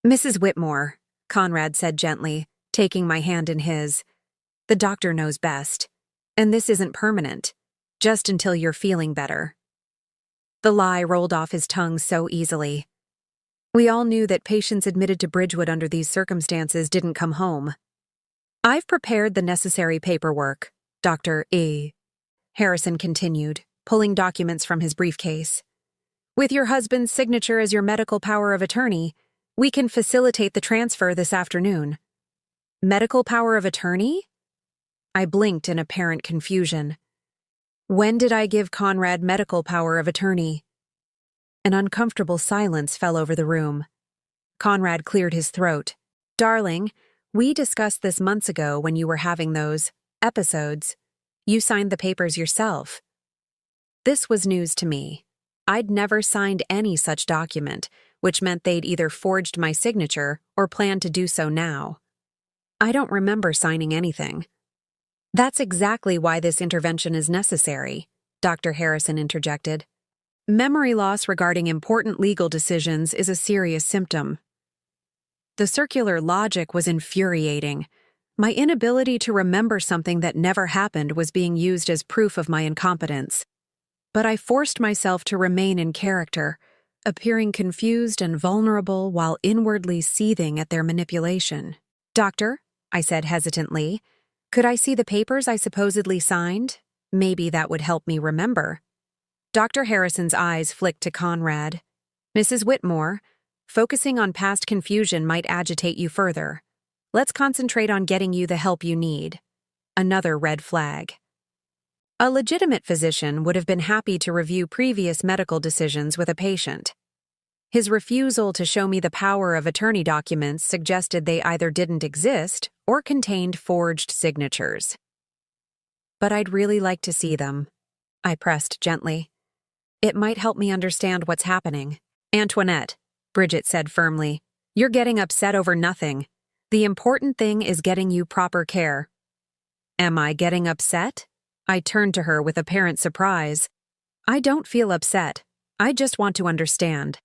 "Mrs. Whitmore," Conrad said gently, taking my hand in his. "The doctor knows best. And this isn't permanent. Just until you're feeling better." The lie rolled off his tongue so easily. We all knew that patients admitted to Bridgewood under these circumstances didn't come home. "I've prepared the necessary paperwork, Dr. E." Harrison continued, pulling documents from his briefcase. "With your husband's signature as your medical power of attorney, we can facilitate the transfer this afternoon." "Medical power of attorney?" I blinked in apparent confusion. When did I give Conrad medical power of attorney? An uncomfortable silence fell over the room. Conrad cleared his throat. "Darling, we discussed this months ago when you were having those episodes. You signed the papers yourself." This was news to me. I'd never signed any such document, which meant they'd either forged my signature or planned to do so now. "I don't remember signing anything." "That's exactly why this intervention is necessary," Dr. Harrison interjected. "Memory loss regarding important legal decisions is a serious symptom." The circular logic was infuriating. My inability to remember something that never happened was being used as proof of my incompetence. But I forced myself to remain in character, appearing confused and vulnerable while inwardly seething at their manipulation. "Doctor," I said hesitantly, "could I see the papers I supposedly signed? Maybe that would help me remember." Dr. Harrison's eyes flicked to Conrad. "Mrs. Whitmore, focusing on past confusion might agitate you further. Let's concentrate on getting you the help you need." Another red flag. A legitimate physician would have been happy to review previous medical decisions with a patient. His refusal to show me the power of attorney documents suggested they either didn't exist or contained forged signatures. "But I'd really like to see them," I pressed gently. "It might help me understand what's happening." "Antoinette," Bridget said firmly, "you're getting upset over nothing. The important thing is getting you proper care." "Am I getting upset?" I turned to her with apparent surprise. "I don't feel upset. I just want to understand."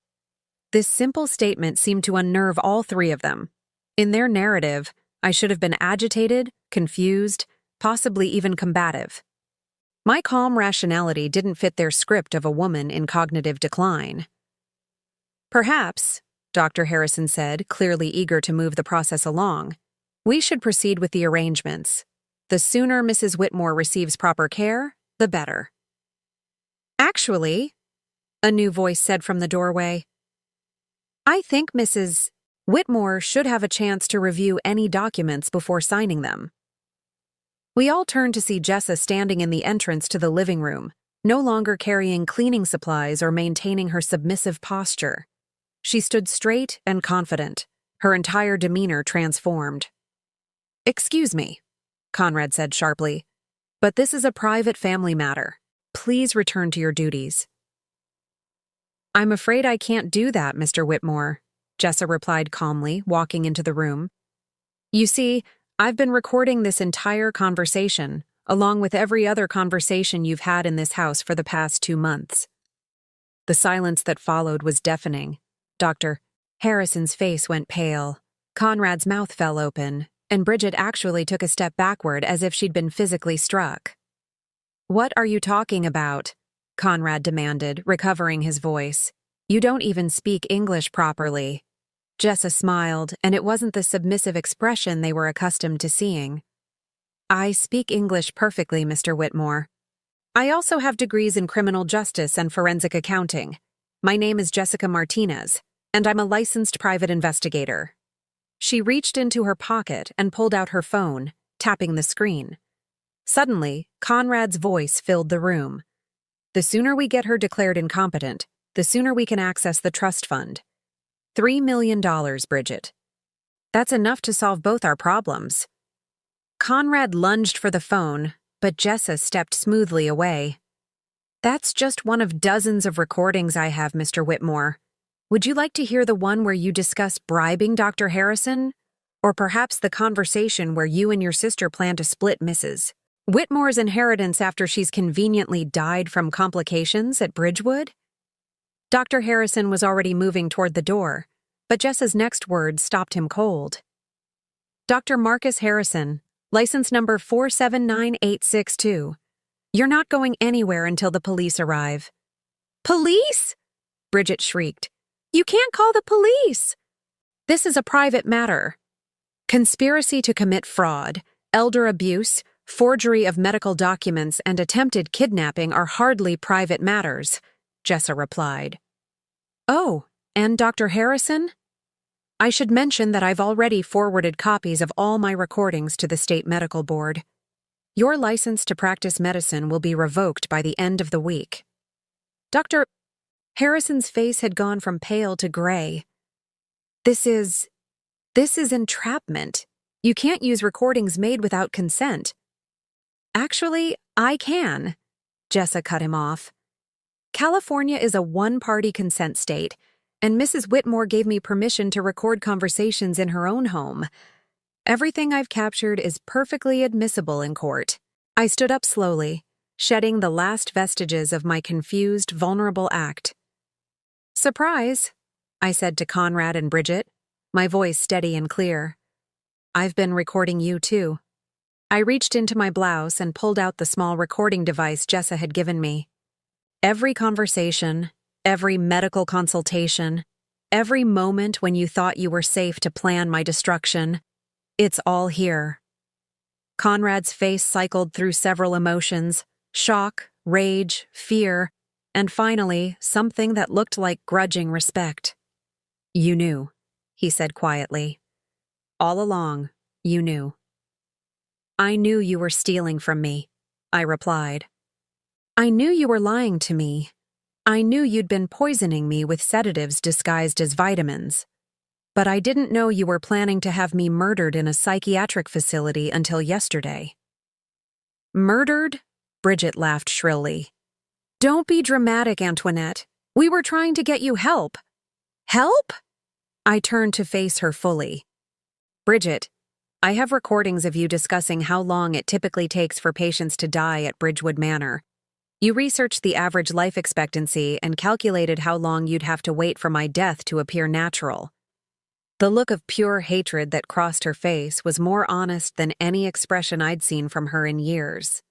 This simple statement seemed to unnerve all three of them. In their narrative, I should have been agitated, confused, possibly even combative. My calm rationality didn't fit their script of a woman in cognitive decline. "Perhaps," Dr. Harrison said, clearly eager to move the process along, "we should proceed with the arrangements. The sooner Mrs. Whitmore receives proper care, the better." "Actually," a new voice said from the doorway, "I think Mrs. Whitmore should have a chance to review any documents before signing them." We all turned to see Jessa standing in the entrance to the living room, no longer carrying cleaning supplies or maintaining her submissive posture. She stood straight and confident, her entire demeanor transformed. "Excuse me," Conrad said sharply, "but this is a private family matter. Please return to your duties." "I'm afraid I can't do that, Mr. Whitmore," Jessa replied calmly, walking into the room. "You see, I've been recording this entire conversation, along with every other conversation you've had in this house for the past 2 months." The silence that followed was deafening. Dr. Harrison's face went pale. Conrad's mouth fell open, and Bridget actually took a step backward as if she'd been physically struck. "What are you talking about?" Conrad demanded, recovering his voice. You don't even speak English properly. Jessa smiled, and it wasn't the submissive expression they were accustomed to seeing. I speak English perfectly, Mr. Whitmore. I also have degrees in criminal justice and forensic accounting. My name is Jessica Martinez, and I'm a licensed private investigator. She reached into her pocket and pulled out her phone, tapping the screen. Suddenly, Conrad's voice filled the room. The sooner we get her declared incompetent, the sooner we can access the trust fund. $3 million, Bridget. That's enough to solve both our problems. Conrad lunged for the phone, but Jessa stepped smoothly away. That's just one of dozens of recordings I have, Mr. Whitmore. Would you like to hear the one where you discuss bribing Dr. Harrison? Or perhaps the conversation where you and your sister plan to split Mrs. Whitmore's inheritance after she's conveniently died from complications at Bridgewood? Dr. Harrison was already moving toward the door, but Jessa's next words stopped him cold. Dr. Marcus Harrison, license number 479862. You're not going anywhere until the police arrive. Police? Bridget shrieked. You can't call the police. This is a private matter. Conspiracy to commit fraud, elder abuse, forgery of medical documents, and attempted kidnapping are hardly private matters, Jessa replied. Oh, and Dr. Harrison? I should mention that I've already forwarded copies of all my recordings to the State Medical Board. Your license to practice medicine will be revoked by the end of the week. Dr. Harrison's face had gone from pale to gray. This is entrapment. You can't use recordings made without consent. Actually, I can, Jessa cut him off. California is a one-party consent state, and Mrs. Whitmore gave me permission to record conversations in her own home. Everything I've captured is perfectly admissible in court. I stood up slowly, shedding the last vestiges of my confused, vulnerable act. Surprise, I said to Conrad and Bridget, my voice steady and clear. I've been recording you too. I reached into my blouse and pulled out the small recording device Jessa had given me. Every conversation, every medical consultation, every moment when you thought you were safe to plan my destruction, it's all here. Conrad's face cycled through several emotions: shock, rage, fear, and finally, something that looked like grudging respect. You knew, he said quietly. All along, you knew. I knew you were stealing from me, I replied. I knew you were lying to me. I knew you'd been poisoning me with sedatives disguised as vitamins. But I didn't know you were planning to have me murdered in a psychiatric facility until yesterday. Murdered? Bridget laughed shrilly. Don't be dramatic, Antoinette. We were trying to get you help. Help? I turned to face her fully. Bridget, I have recordings of you discussing how long it typically takes for patients to die at Bridgewood Manor. You researched the average life expectancy and calculated how long you'd have to wait for my death to appear natural. The look of pure hatred that crossed her face was more honest than any expression I'd seen from her in years.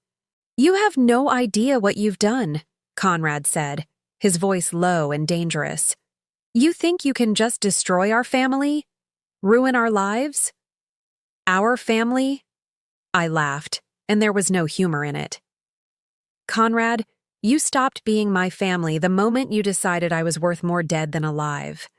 You have no idea what you've done, Conrad said, his voice low and dangerous. You think you can just destroy our family? Ruin our lives? Our family? I laughed, and there was no humor in it. Conrad, you stopped being my family the moment you decided I was worth more dead than alive.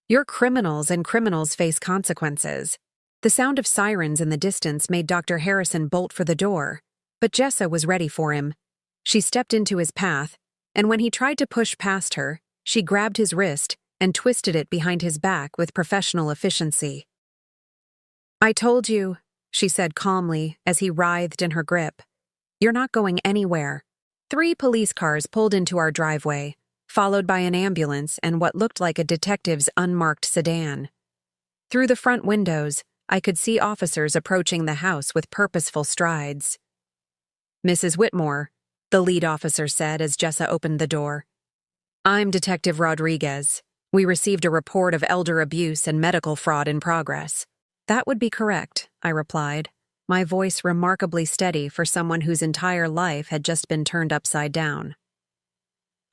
You're criminals, and criminals face consequences. The sound of sirens in the distance made Dr. Harrison bolt for the door, but Jessa was ready for him. She stepped into his path, and when he tried to push past her, she grabbed his wrist and twisted it behind his back with professional efficiency. I told you, she said calmly as he writhed in her grip. You're not going anywhere. 3 police cars pulled into our driveway, followed by an ambulance and what looked like a detective's unmarked sedan. Through the front windows, I could see officers approaching the house with purposeful strides. Mrs. Whitmore, the lead officer said as Jessa opened the door. I'm Detective Rodriguez. We received a report of elder abuse and medical fraud in progress. That would be correct, I replied, my voice remarkably steady for someone whose entire life had just been turned upside down.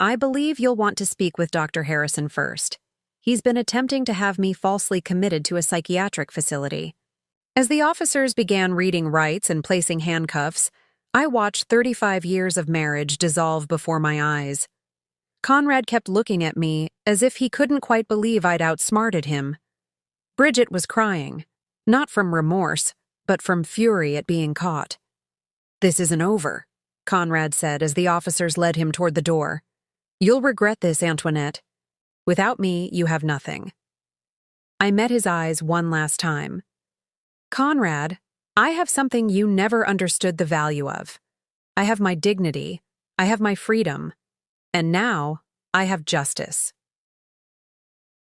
I believe you'll want to speak with Dr. Harrison first. He's been attempting to have me falsely committed to a psychiatric facility." As the officers began reading rights and placing handcuffs, I watched 35 years of marriage dissolve before my eyes. Conrad kept looking at me as if he couldn't quite believe I'd outsmarted him. Bridget was crying, not from remorse, but from fury at being caught. "This isn't over," Conrad said as the officers led him toward the door. "You'll regret this, Antoinette. Without me, you have nothing." I met his eyes one last time. "Conrad, I have something you never understood the value of. I have my dignity, I have my freedom, and now I have justice."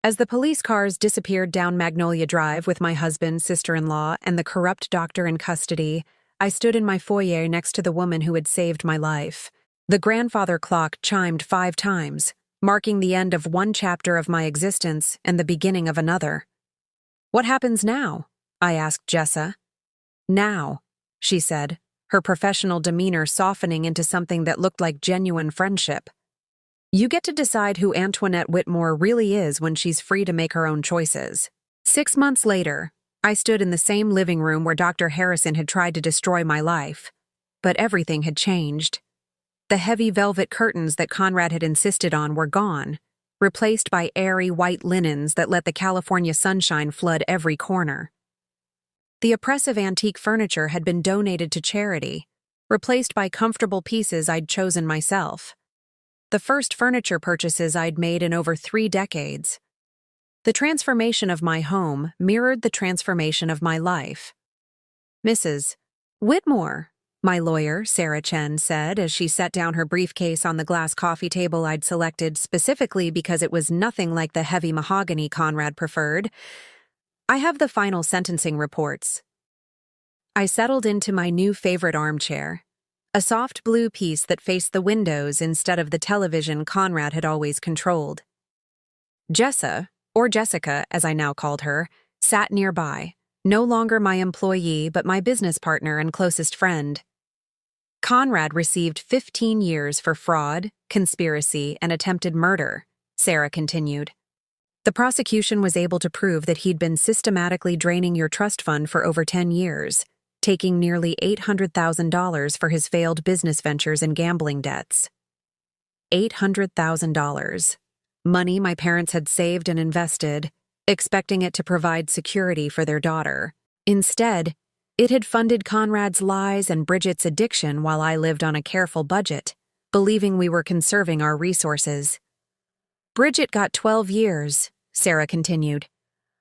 As the police cars disappeared down Magnolia Drive with my husband, sister-in-law, and the corrupt doctor in custody, I stood in my foyer next to the woman who had saved my life. The grandfather clock chimed 5 times, marking the end of one chapter of my existence and the beginning of another. "What happens now?" I asked Jessa. "Now," she said, her professional demeanor softening into something that looked like genuine friendship. "You get to decide who Antoinette Whitmore really is when she's free to make her own choices." 6 months later, I stood in the same living room where Dr. Harrison had tried to destroy my life. But everything had changed. The heavy velvet curtains that Conrad had insisted on were gone, replaced by airy white linens that let the California sunshine flood every corner. The oppressive antique furniture had been donated to charity, replaced by comfortable pieces I'd chosen myself. The first furniture purchases I'd made in over 3 decades. The transformation of my home mirrored the transformation of my life. "Mrs. Whitmore," my lawyer, Sarah Chen, said as she set down her briefcase on the glass coffee table I'd selected specifically because it was nothing like the heavy mahogany Conrad preferred. "I have the final sentencing reports." I settled into my new favorite armchair, a soft blue piece that faced the windows instead of the television Conrad had always controlled. Jessa, or Jessica as I now called her, sat nearby, no longer my employee but my business partner and closest friend. "Conrad received 15 years for fraud, conspiracy, and attempted murder," Sarah continued. "The prosecution was able to prove that he'd been systematically draining your trust fund for over 10 years, taking nearly $800,000 for his failed business ventures and gambling debts." $800,000. Money my parents had saved and invested, expecting it to provide security for their daughter. Instead, it had funded Conrad's lies and Bridget's addiction while I lived on a careful budget, believing we were conserving our resources. "Bridget got 12 years, Sarah continued.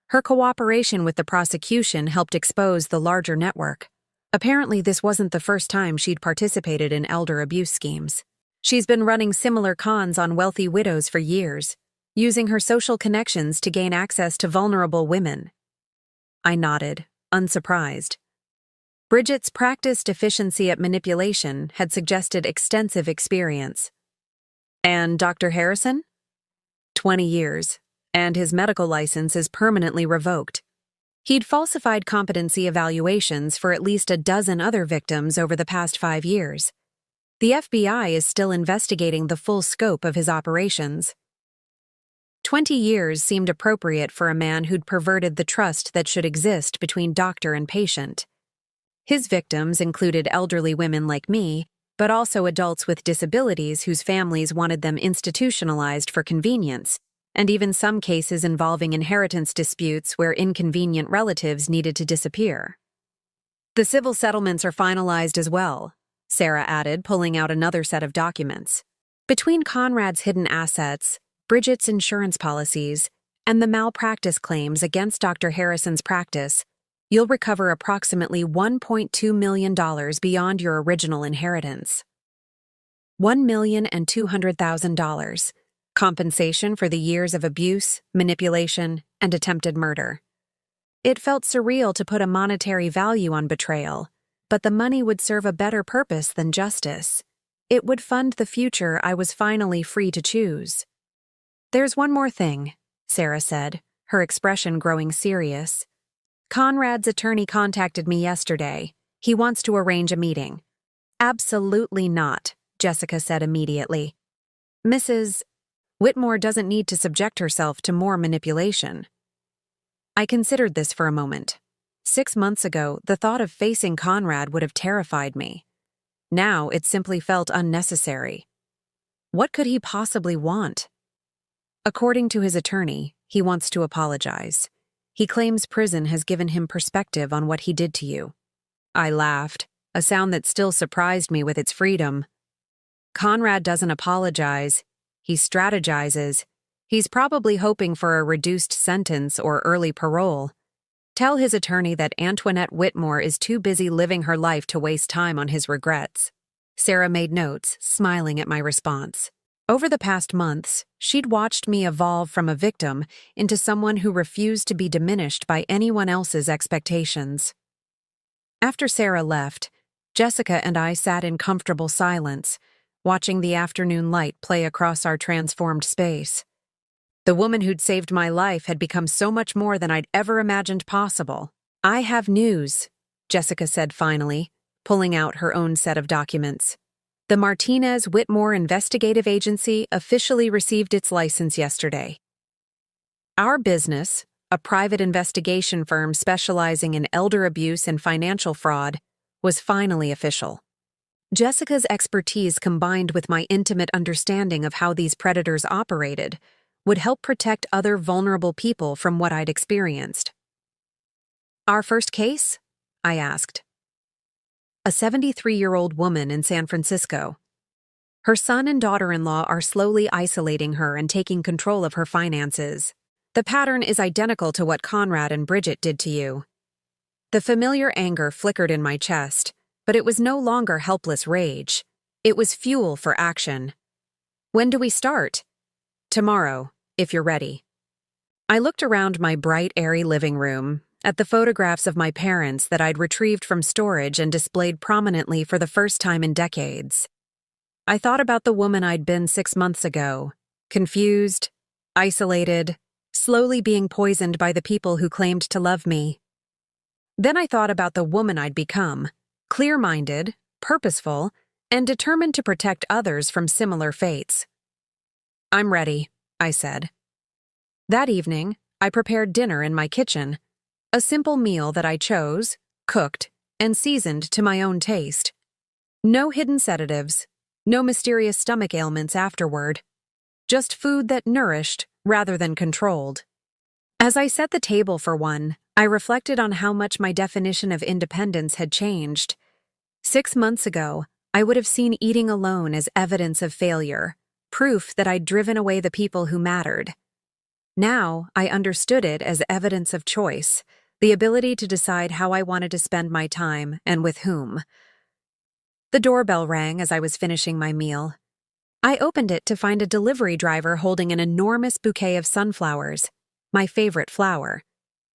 Her cooperation with the prosecution helped expose the larger network. Apparently, this wasn't the first time she'd participated in elder abuse schemes. She's been running similar cons on wealthy widows for years, using her social connections to gain access to vulnerable women." I nodded, unsurprised. Bridget's practiced efficiency at manipulation had suggested extensive experience. "And Dr. Harrison?" 20 years, and his medical license is permanently revoked. He'd falsified competency evaluations for at least a dozen other victims over the past 5 years. The FBI is still investigating the full scope of his operations. 20 years seemed appropriate for a man who'd perverted the trust that should exist between doctor and patient. His victims included elderly women like me, but also adults with disabilities whose families wanted them institutionalized for convenience, and even some cases involving inheritance disputes where inconvenient relatives needed to disappear. "The civil settlements are finalized as well," Sarah added, pulling out another set of documents. "Between Conrad's hidden assets, Bridget's insurance policies, and the malpractice claims against Dr. Harrison's practice, you'll recover approximately $1.2 million beyond your original inheritance. $1,200,000, compensation for the years of abuse, manipulation, and attempted murder." It felt surreal to put a monetary value on betrayal, but the money would serve a better purpose than justice. It would fund the future I was finally free to choose. "There's one more thing," Sarah said, her expression growing serious. "Conrad's attorney contacted me yesterday. He wants to arrange a meeting." "Absolutely not," Jessica said immediately. Mrs. Whitmore doesn't need to subject herself to more manipulation. I considered this for a moment. 6 months ago, the thought of facing Conrad would have terrified me. Now it simply felt unnecessary. What could he possibly want? According to his attorney, he wants to apologize. He claims prison has given him perspective on what he did to you. I laughed, a sound that still surprised me with its freedom. Conrad doesn't apologize. He strategizes. He's probably hoping for a reduced sentence or early parole. Tell his attorney that Antoinette Whitmore is too busy living her life to waste time on his regrets. Sarah made notes, smiling at my response. Over the past months, she'd watched me evolve from a victim into someone who refused to be diminished by anyone else's expectations. After Sarah left, Jessica and I sat in comfortable silence, watching the afternoon light play across our transformed space. The woman who'd saved my life had become so much more than I'd ever imagined possible. I have news, Jessica said finally, pulling out her own set of documents. The Martinez-Whitmore Investigative Agency officially received its license yesterday. Our business, a private investigation firm specializing in elder abuse and financial fraud, was finally official. Jessica's expertise combined with my intimate understanding of how these predators operated would help protect other vulnerable people from what I'd experienced. Our first case? I asked. A 73-year-old woman in San Francisco. Her son and daughter-in-law are slowly isolating her and taking control of her finances. The pattern is identical to what Conrad and Bridget did to you. The familiar anger flickered in my chest, but it was no longer helpless rage. It was fuel for action. When do we start? Tomorrow, if you're ready. I looked around my bright, airy living room, at the photographs of my parents that I'd retrieved from storage and displayed prominently for the first time in decades. I thought about the woman I'd been 6 months ago, confused, isolated, slowly being poisoned by the people who claimed to love me. Then I thought about the woman I'd become, clear-minded, purposeful, and determined to protect others from similar fates. I'm ready, I said. That evening, I prepared dinner in my kitchen, a simple meal that I chose, cooked, and seasoned to my own taste. No hidden sedatives, no mysterious stomach ailments afterward. Just food that nourished rather than controlled. As I set the table for one, I reflected on how much my definition of independence had changed. 6 months ago, I would have seen eating alone as evidence of failure, proof that I'd driven away the people who mattered. Now, I understood it as evidence of choice, the ability to decide how I wanted to spend my time and with whom. The doorbell rang as I was finishing my meal. I opened it to find a delivery driver holding an enormous bouquet of sunflowers, my favorite flower,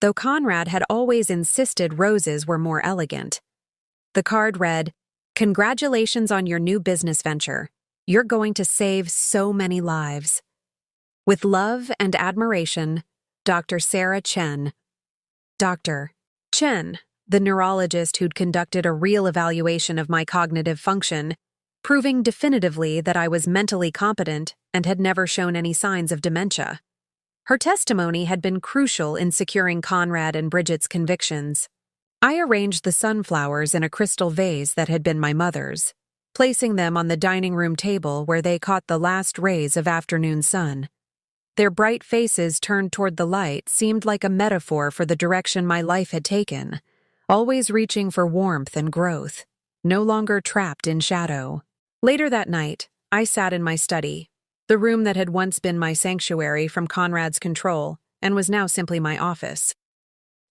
though Conrad had always insisted roses were more elegant. The card read, "Congratulations on your new business venture. You're going to save so many lives. With love and admiration, Dr. Sarah Chen." Dr. Chen, the neurologist who'd conducted a real evaluation of my cognitive function, proving definitively that I was mentally competent and had never shown any signs of dementia. Her testimony had been crucial in securing Conrad and Bridget's convictions. I arranged the sunflowers in a crystal vase that had been my mother's, placing them on the dining room table where they caught the last rays of afternoon sun. Their bright faces turned toward the light seemed like a metaphor for the direction my life had taken, always reaching for warmth and growth, no longer trapped in shadow. Later that night, I sat in my study, the room that had once been my sanctuary from Conrad's control and was now simply my office.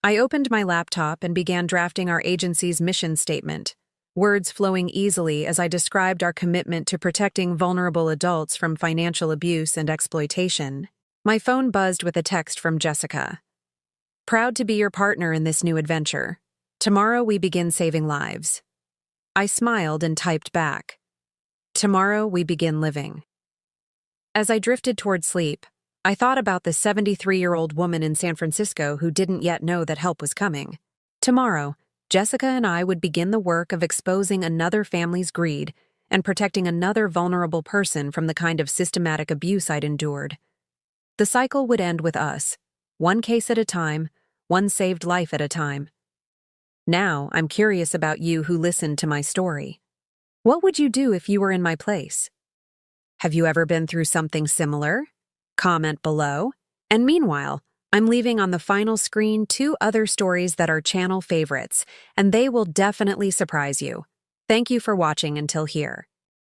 I opened my laptop and began drafting our agency's mission statement, words flowing easily as I described our commitment to protecting vulnerable adults from financial abuse and exploitation. My phone buzzed with a text from Jessica. "Proud to be your partner in this new adventure. Tomorrow we begin saving lives." I smiled and typed back, "Tomorrow we begin living." As I drifted toward sleep, I thought about the 73-year-old woman in San Francisco who didn't yet know that help was coming. Tomorrow, Jessica and I would begin the work of exposing another family's greed and protecting another vulnerable person from the kind of systematic abuse I'd endured. The cycle would end with us, one case at a time, one saved life at a time. Now, I'm curious about you who listened to my story. What would you do if you were in my place? Have you ever been through something similar? Comment below. And meanwhile, I'm leaving on the final screen 2 other stories that are channel favorites, and they will definitely surprise you. Thank you for watching until here.